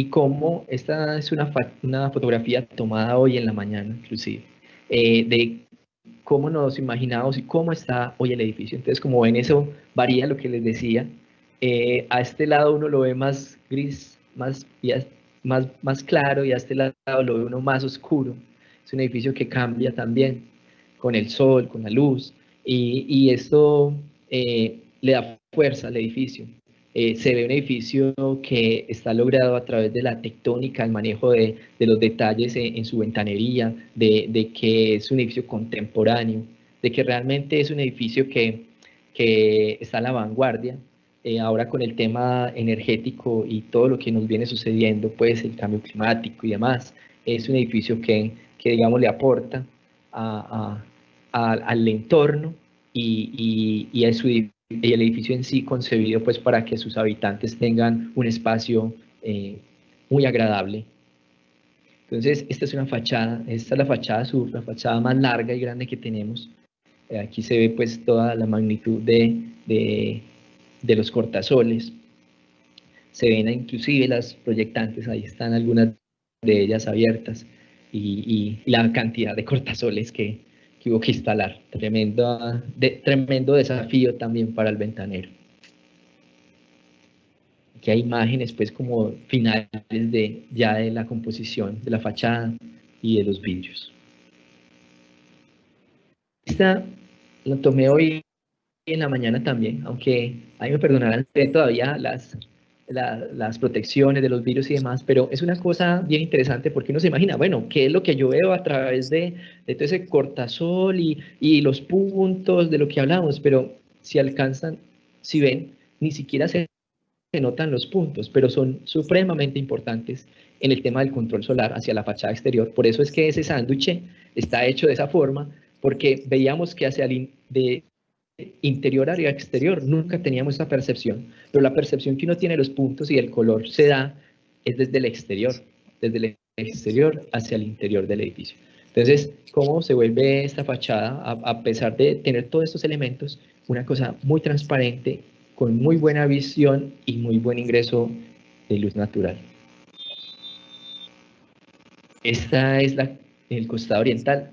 cómo esta es una fotografía tomada hoy en la mañana, inclusive, de cómo nos imaginamos y cómo está hoy el edificio. Entonces, como ven, eso varía lo que les decía. A este lado uno lo ve más gris, más claro, y a este lado lo ve uno más oscuro. Es un edificio que cambia también con el sol, con la luz, y esto le da fuerza al edificio. Se ve un edificio que está logrado a través de la tectónica, el manejo de los detalles en su ventanería, de que es un edificio contemporáneo, de que realmente es un edificio que está a la vanguardia. Ahora con el tema energético y todo lo que nos viene sucediendo, pues el cambio climático y demás, es un edificio que digamos, le aporta al entorno y a y el edificio en sí concebido pues para que sus habitantes tengan un espacio muy agradable. Entonces, esta es una fachada, esta es la fachada sur, la fachada más larga y grande que tenemos. Aquí se ve pues toda la magnitud de los cortasoles. Se ven inclusive las proyectantes, ahí están algunas de ellas abiertas, y la cantidad de cortasoles que hubo que instalar. Tremendo desafío también para el ventanero. Aquí hay imágenes pues como finales ya de la composición de la fachada y de los vidrios. Esta la tomé hoy en la mañana también, aunque ahí me perdonarán todavía las protecciones de los virus y demás, pero es una cosa bien interesante porque uno se imagina, bueno, ¿qué es lo que yo veo a través de todo ese cortasol y los puntos de lo que hablamos? Pero si alcanzan, si ven, ni siquiera se notan los puntos, pero son supremamente importantes en el tema del control solar hacia la fachada exterior. Por eso es que ese sándwich está hecho de esa forma, porque veíamos que de interior hacia exterior nunca teníamos esa percepción, pero la percepción que uno tiene de los puntos y del color se da es desde el exterior hacia el interior del edificio. Entonces, ¿cómo se vuelve esta fachada, a pesar de tener todos estos elementos, una cosa muy transparente, con muy buena visión y muy buen ingreso de luz natural? Esta es el costado oriental.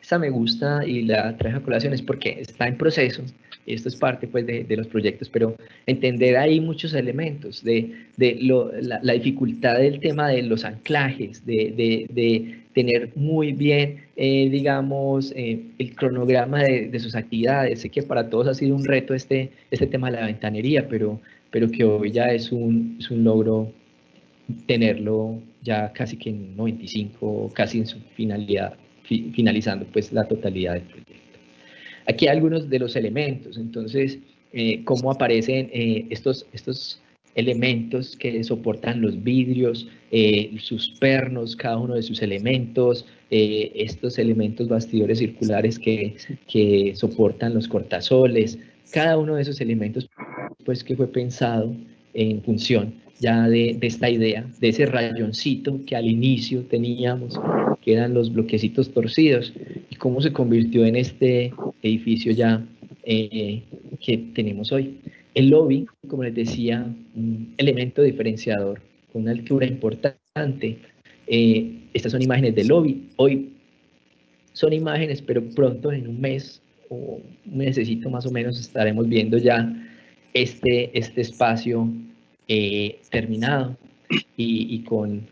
Esta me gusta y la traje a colación es porque está en proceso, y esto es parte pues de los proyectos, pero entender ahí muchos elementos la dificultad del tema de los anclajes, de tener muy bien, digamos, el cronograma de sus actividades. Sé que para todos ha sido un reto este tema de la ventanería, pero que hoy ya es un logro tenerlo ya casi que en 95, casi en su finalidad, finalizando pues la totalidad del proyecto. Aquí hay algunos de los elementos. Entonces, cómo aparecen estos elementos que soportan los vidrios, sus pernos, cada uno de sus elementos, estos elementos bastidores circulares que soportan los cortasoles, cada uno de esos elementos pues que fue pensado en función ya de esta idea, de ese rayoncito que al inicio teníamos, que eran los bloquecitos torcidos, y cómo se convirtió en este edificio ya que tenemos hoy. El lobby, como les decía, un elemento diferenciador, con una altura importante. Estas son imágenes del lobby. Hoy son imágenes, pero pronto, en un mes o un mesecito más o menos, estaremos viendo ya este espacio terminado y con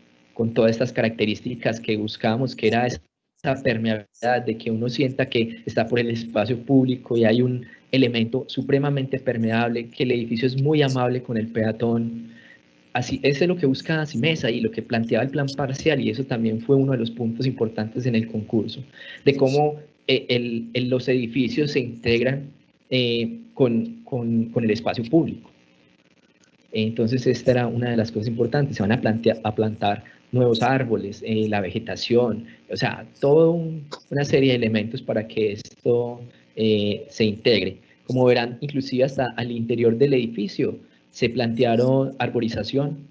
todas estas características que buscábamos, que era esa permeabilidad, de que uno sienta que está por el espacio público y hay un elemento supremamente permeable, que el edificio es muy amable con el peatón. Así, eso es lo que busca Simesa y lo que planteaba el plan parcial, y eso también fue uno de los puntos importantes en el concurso, de cómo los edificios se integran con el espacio público. Entonces esta era una de las cosas importantes. Se van a plantar nuevos árboles, la vegetación, o sea, toda una serie de elementos para que esto se integre. Como verán, inclusive hasta al interior del edificio se planteó arborización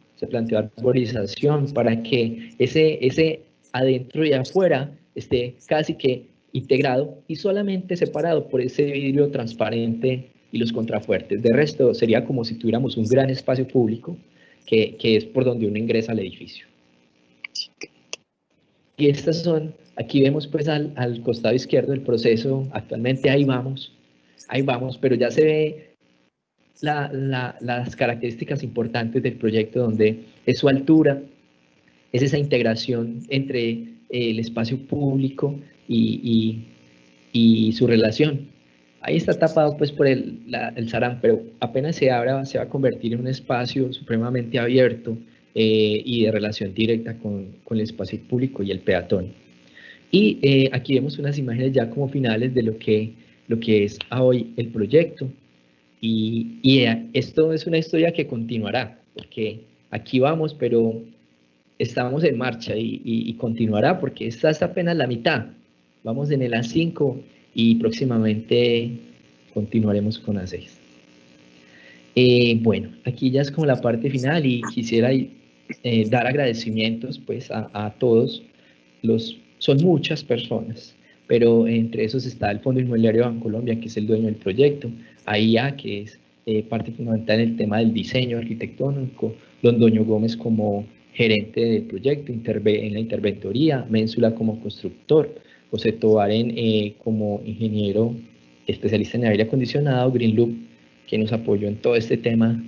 para que ese adentro y afuera esté casi que integrado y solamente separado por ese vidrio transparente y los contrafuertes. De resto, sería como si tuviéramos un gran espacio público que es por donde uno ingresa al edificio. Y estas son, aquí vemos pues al costado izquierdo el proceso. Actualmente ahí vamos, pero ya se ve las características importantes del proyecto, donde es su altura, es esa integración entre el espacio público y su relación. Ahí está tapado pues por el Sarán, pero apenas se abra, se va a convertir en un espacio supremamente abierto y de relación directa con el espacio público y el peatón. Y aquí vemos unas imágenes ya como finales de lo que es hoy el proyecto. Y esto es una historia que continuará, porque aquí vamos, pero estamos en marcha y continuará, porque esta es apenas la mitad. Vamos en el A5 y próximamente continuaremos con A6. Bueno, aquí ya es como la parte final y quisiera dar agradecimientos pues a todos. Son muchas personas, pero entre esos está el Fondo Inmobiliario Bancolombia, que es el dueño del proyecto, AIA, que es parte fundamental en el tema del diseño arquitectónico, Londoño Gómez como gerente del proyecto, en la interventoría, Ménsula como constructor, José Tobaren como ingeniero especialista en aire acondicionado, Greenloop, que nos apoyó en todo este tema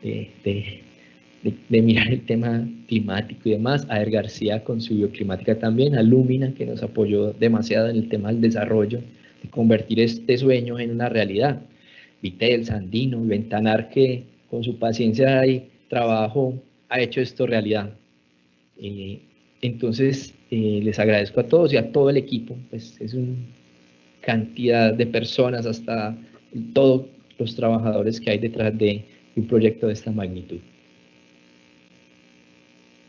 de mirar el tema climático y demás, a García con su bioclimática también, a Lumina, que nos apoyó demasiado en el tema del desarrollo, de convertir este sueño en una realidad, Vitel, Sandino, Ventanar, que con su paciencia y trabajo ha hecho esto realidad. Entonces, les agradezco a todos y a todo el equipo, pues es una cantidad de personas, hasta todos los trabajadores que hay detrás de un proyecto de esta magnitud.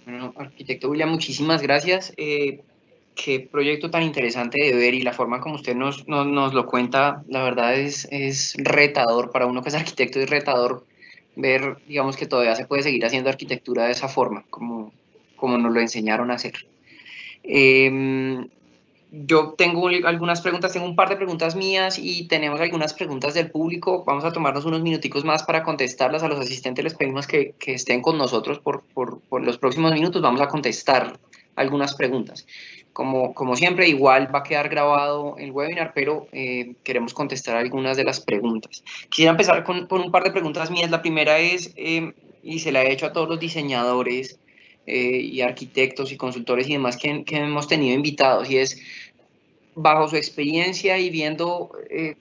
Bueno, arquitecto William, muchísimas gracias. Qué proyecto tan interesante de ver, y la forma como usted nos lo cuenta, la verdad es retador. Para uno que es arquitecto, es retador ver, digamos, que todavía se puede seguir haciendo arquitectura de esa forma, como nos lo enseñaron a hacer. Yo tengo algunas preguntas, tengo un par de preguntas mías y tenemos algunas preguntas del público. Vamos a tomarnos unos minuticos más para contestarlas. A los asistentes les pedimos que estén con nosotros por los próximos minutos. Vamos a contestar algunas preguntas. Como siempre, igual va a quedar grabado el webinar, pero queremos contestar algunas de las preguntas. Quisiera empezar con un par de preguntas mías. La primera es, y se la he hecho a todos los diseñadores y arquitectos y consultores y demás que hemos tenido invitados, y es, bajo su experiencia y viendo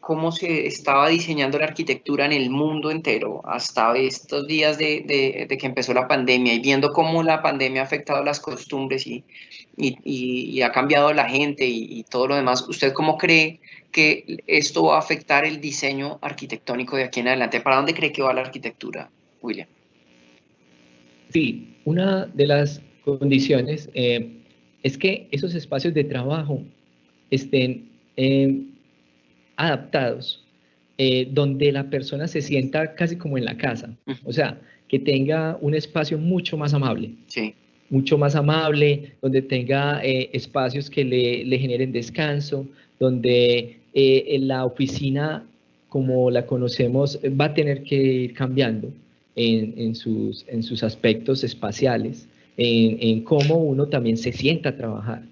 cómo se estaba diseñando la arquitectura en el mundo entero hasta estos días de que empezó la pandemia, y viendo cómo la pandemia ha afectado las costumbres y ha cambiado la gente y todo lo demás, ¿usted cómo cree que esto va a afectar el diseño arquitectónico de aquí en adelante? ¿Para dónde cree que va la arquitectura, William? Sí, una de las condiciones es que esos espacios de trabajo estén adaptados, donde la persona se sienta casi como en la casa, o sea, que tenga un espacio mucho más amable. Sí. Mucho más amable, donde tenga espacios que le generen descanso, donde en la oficina, como la conocemos, va a tener que ir cambiando en sus aspectos espaciales, en cómo uno también se sienta a trabajar,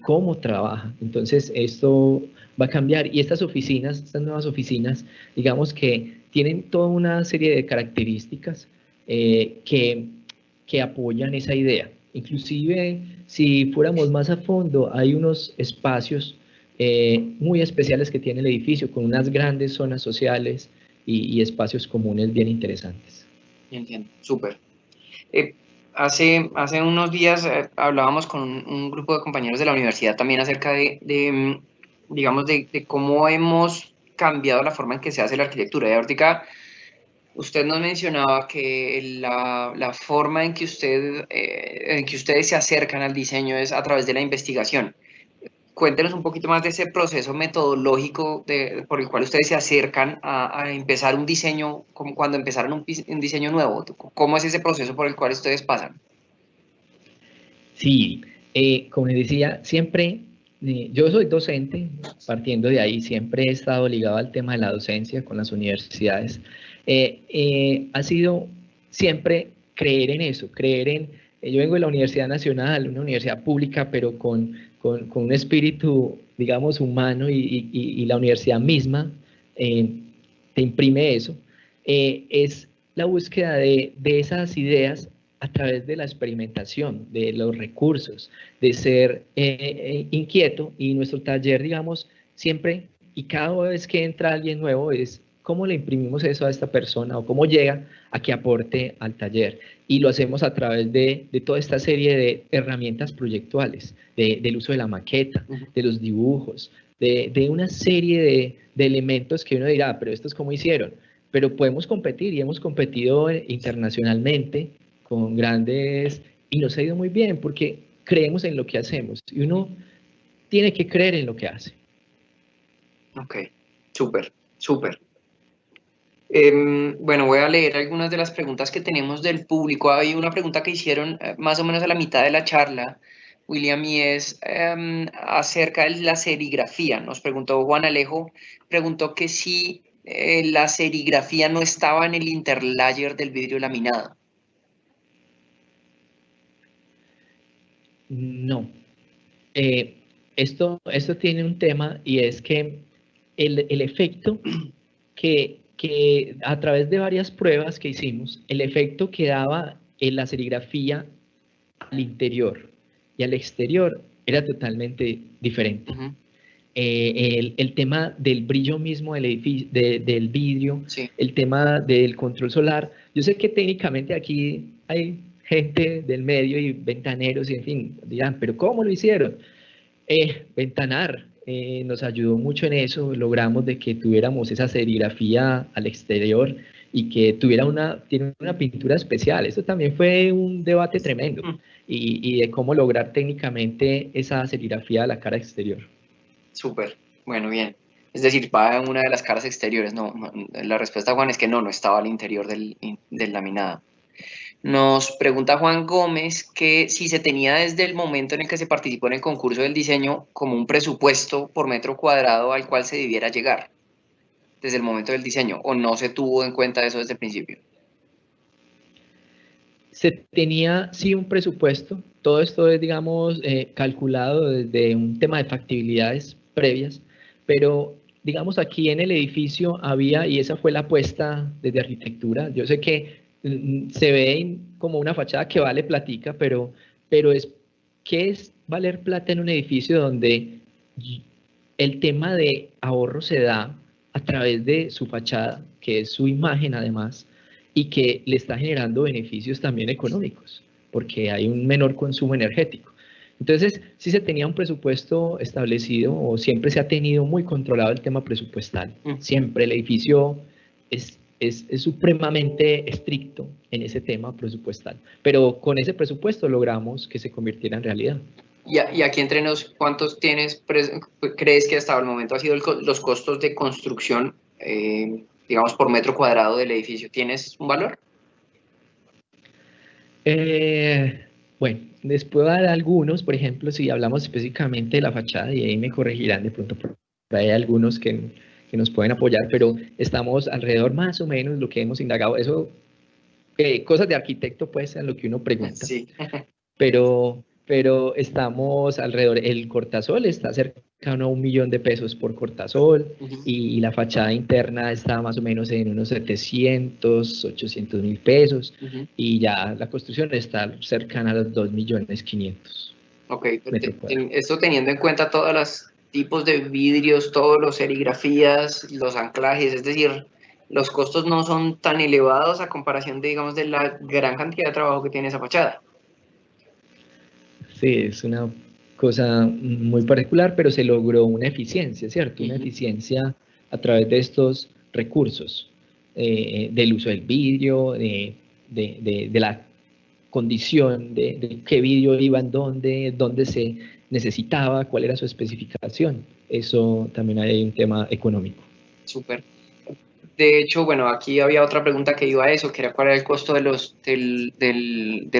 cómo trabaja. Entonces, esto va a cambiar. Y estas oficinas, estas nuevas oficinas, digamos que tienen toda una serie de características que apoyan esa idea. Inclusive, si fuéramos más a fondo, hay unos espacios muy especiales que tiene el edificio, con unas grandes zonas sociales y espacios comunes bien interesantes. Entiendo, súper. Hace unos días hablábamos con un grupo de compañeros de la universidad también acerca digamos, de cómo hemos cambiado la forma en que se hace la arquitectura. Y ahorita usted nos mencionaba que la forma en que ustedes se acercan al diseño es a través de la investigación. Cuéntenos un poquito más de ese proceso metodológico por el cual ustedes se acercan a empezar un diseño, como cuando empezaron un diseño nuevo. ¿Cómo es ese proceso por el cual ustedes pasan? Sí, como les decía, siempre, yo soy docente, partiendo de ahí, siempre he estado ligado al tema de la docencia con las universidades. Ha sido siempre creer en eso, yo vengo de la Universidad Nacional, una universidad pública, pero con un espíritu, digamos, humano y la universidad misma eh, te imprime eso. Es la búsqueda de esas ideas a través de la experimentación, de los recursos, de ser inquieto, y nuestro taller, digamos, siempre y cada vez que entra alguien nuevo es cómo le imprimimos eso a esta persona o cómo llega a que aporte al taller. Y lo hacemos a través de toda esta serie de herramientas proyectuales, del uso de la maqueta, de los dibujos, de una serie de elementos que uno dirá, pero estos cómo hicieron. Pero podemos competir y hemos competido internacionalmente con grandes, y nos ha ido muy bien porque creemos en lo que hacemos y uno tiene que creer en lo que hace. Ok, súper, súper. Bueno, voy a leer algunas de las preguntas que tenemos del público. Hay una pregunta que hicieron más o menos a la mitad de la charla, William, y es acerca de la serigrafía. Nos preguntó Juan Alejo, preguntó que si la serigrafía no estaba en el interlayer del vidrio laminado. No. Esto tiene un tema, y es que el efecto que a través de varias pruebas que hicimos, el efecto que daba en la serigrafía al interior y al exterior era totalmente diferente. El tema del brillo mismo del edificio, del vidrio, Sí. el tema del control solar. Yo sé que técnicamente aquí hay gente del medio y ventaneros, y en fin, dirán, pero ¿cómo lo hicieron? Ventanar nos ayudó mucho en eso, logramos de que tuviéramos esa serigrafía al exterior y que tiene una pintura especial. Eso también fue un debate tremendo, y de cómo lograr técnicamente esa serigrafía a la cara exterior. Súper, bueno, bien. Es decir, va en una de las caras exteriores. No, la respuesta, Juan, es que no estaba al interior del laminado. Nos pregunta Juan Gómez que si se tenía desde el momento en el que se participó en el concurso del diseño como un presupuesto por metro cuadrado al cual se debiera llegar desde el momento del diseño, o no se tuvo en cuenta eso desde el principio. Se tenía, sí, un presupuesto. Todo esto es, digamos, calculado desde un tema de factibilidades previas, pero digamos aquí en el edificio había, y esa fue la apuesta desde arquitectura. Yo sé que se ve como una fachada que vale platica, pero ¿qué es valer plata en un edificio donde el tema de ahorro se da a través de su fachada, que es su imagen además, y que le está generando beneficios también económicos, porque hay un menor consumo energético? Entonces, sí se tenía un presupuesto establecido, o siempre se ha tenido muy controlado el tema presupuestal. Siempre el edificio es supremamente estricto en ese tema presupuestal, pero con ese presupuesto logramos que se convirtiera en realidad. Y aquí entre nos, ¿cuántos crees que hasta el momento ha sido los costos de construcción, digamos, por metro cuadrado del edificio? ¿Tienes un valor? Bueno, les puedo dar algunos, por ejemplo, si hablamos específicamente de la fachada, y ahí me corregirán de pronto, por ahí hay algunos que nos pueden apoyar, pero estamos alrededor más o menos lo que hemos indagado. Eso, cosas de arquitecto puede ser lo que uno pregunta, Sí. pero estamos alrededor, el cortasol está cercano a 1 millón de pesos por cortasol, y la fachada interna está más o menos en unos 700.000, 800.000 pesos, y ya la construcción está cercana a los 2.500.000. Ok, metros cuadrados. esto teniendo en cuenta todos los tipos de vidrios, todos los serigrafías, los anclajes, es decir, los costos no son tan elevados a comparación de, digamos, de la gran cantidad de trabajo que tiene esa fachada. Sí, es una cosa muy particular, pero se logró una eficiencia, ¿cierto? Una eficiencia a través de estos recursos, del uso del vidrio, de la condición de qué vidrio iba en dónde se necesitaba, cuál era su especificación. Eso también hay un tema económico. Súper. De hecho, bueno, aquí había otra pregunta que iba a eso, que era cuál era el costo de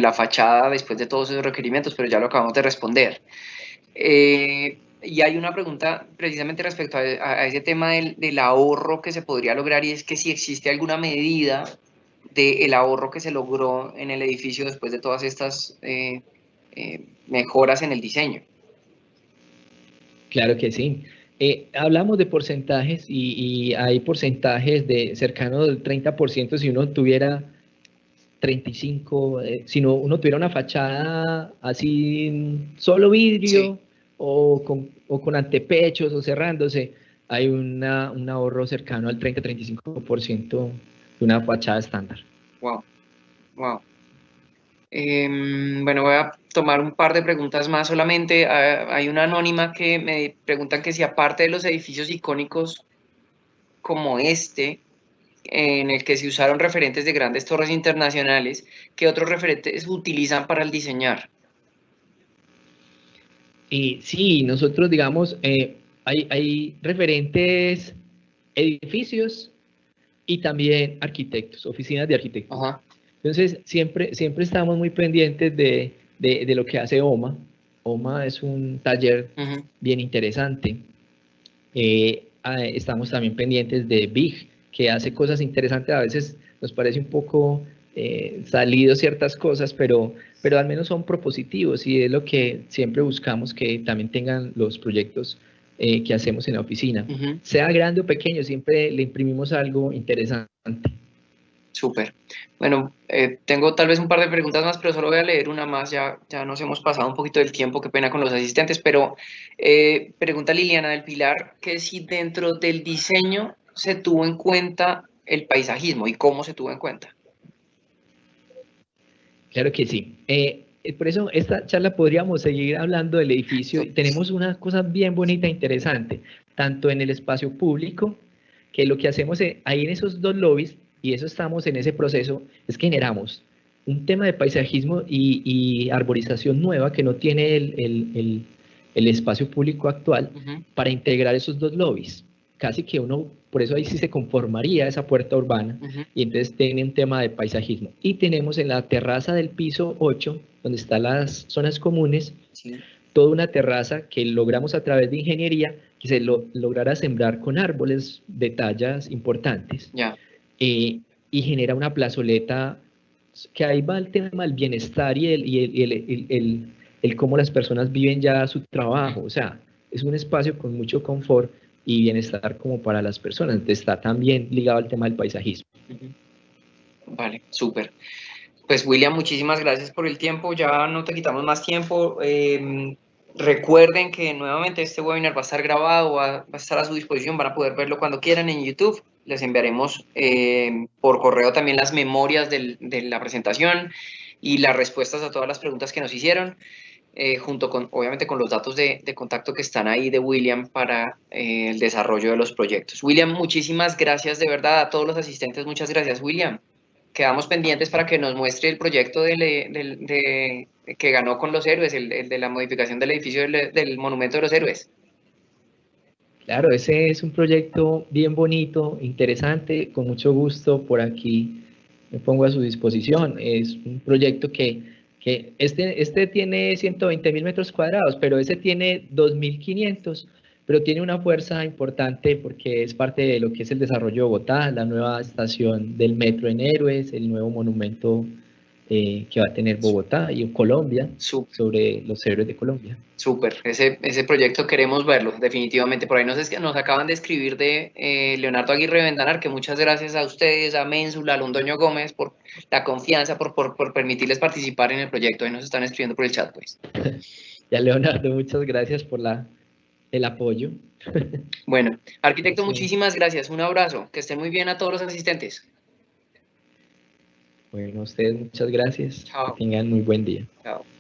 la fachada después de todos esos requerimientos, pero ya lo acabamos de responder. Y hay una pregunta precisamente respecto a ese tema del ahorro que se podría lograr, y es que si existe alguna medida del ahorro que se logró en el edificio después de todas estas mejoras en el diseño. Claro que sí. Hablamos de porcentajes, y hay porcentajes de cercano del 30% si uno tuviera 35, si uno tuviera una fachada así, solo vidrio, Sí. o con antepechos o cerrándose, hay un ahorro cercano al 30-35% de una fachada estándar. Wow, wow. Bueno, voy a tomar un par de preguntas más solamente. Hay una anónima que me preguntan que si aparte de los edificios icónicos como este, en el que se usaron referentes de grandes torres internacionales, ¿qué otros referentes utilizan para el diseñar? Y sí, nosotros, digamos, hay referentes edificios y también arquitectos, oficinas de arquitectura. Ajá. Entonces, siempre estamos muy pendientes de lo que hace OMA. OMA es un taller bien interesante. Estamos también pendientes de BIG, que hace cosas interesantes. A veces nos parece un poco salido ciertas cosas, pero al menos son propositivos, y es lo que siempre buscamos, que también tengan los proyectos que hacemos en la oficina. Sea grande o pequeño, siempre le imprimimos algo interesante. Súper. Bueno, tengo tal vez un par de preguntas más, pero solo voy a leer una más. Ya nos hemos pasado un poquito del tiempo, qué pena con los asistentes, pero pregunta Liliana del Pilar que si dentro del diseño se tuvo en cuenta el paisajismo y cómo se tuvo en cuenta. Claro que sí. Por eso esta charla podríamos seguir hablando del edificio. Tenemos una cosa bien bonita e interesante, tanto en el espacio público, que lo que hacemos ahí en esos dos lobbies, y eso estamos en ese proceso, es que generamos un tema de paisajismo y arborización nueva que no tiene el espacio público actual, para integrar esos dos lobbies. Casi que uno, por eso ahí sí se conformaría esa puerta urbana, y entonces tiene un tema de paisajismo. Y tenemos en la terraza del piso 8, donde están las zonas comunes, toda una terraza que logramos a través de ingeniería, que se lograra sembrar con árboles de tallas importantes, y genera una plazoleta, que ahí va el tema del bienestar y el cómo las personas viven ya su trabajo. O sea, es un espacio con mucho confort y bienestar como para las personas. Entonces está también ligado al tema del paisajismo. Vale, súper. Pues William, muchísimas gracias por el tiempo. Ya no te quitamos más tiempo. Recuerden que nuevamente este webinar va a estar grabado, va a estar a su disposición, van a poder verlo cuando quieran en YouTube. Les enviaremos por correo también las memorias de la presentación y las respuestas a todas las preguntas que nos hicieron. junto con, obviamente, con los datos de contacto que están ahí de William para el desarrollo de los proyectos. William, muchísimas gracias de verdad a todos los asistentes. Muchas gracias, William. Quedamos pendientes para que nos muestre el proyecto que ganó con los héroes, el de la modificación del edificio del Monumento de los Héroes. Claro, ese es un proyecto bien bonito, interesante, con mucho gusto por aquí me pongo a su disposición. Es un proyecto que este tiene 120.000 metros cuadrados, pero ese tiene 2.500, pero tiene una fuerza importante porque es parte de lo que es el desarrollo de Bogotá, la nueva estación del metro en Héroes, el nuevo monumento que va a tener Bogotá y Colombia, sobre los héroes de Colombia. Súper, ese proyecto queremos verlo, definitivamente. Por ahí nos acaban de escribir de Leonardo Aguirre Vendanar, que muchas gracias a ustedes, a Ménsula, a Londoño Gómez, por la confianza, por permitirles participar en el proyecto. Ahí nos están escribiendo por el chat, pues. Ya, Leonardo, muchas gracias por el apoyo. Bueno, arquitecto, sí, muchísimas gracias. Un abrazo. Que estén muy bien a todos los asistentes. Bueno, a ustedes muchas gracias. Chao. Que tengan muy buen día. Chao.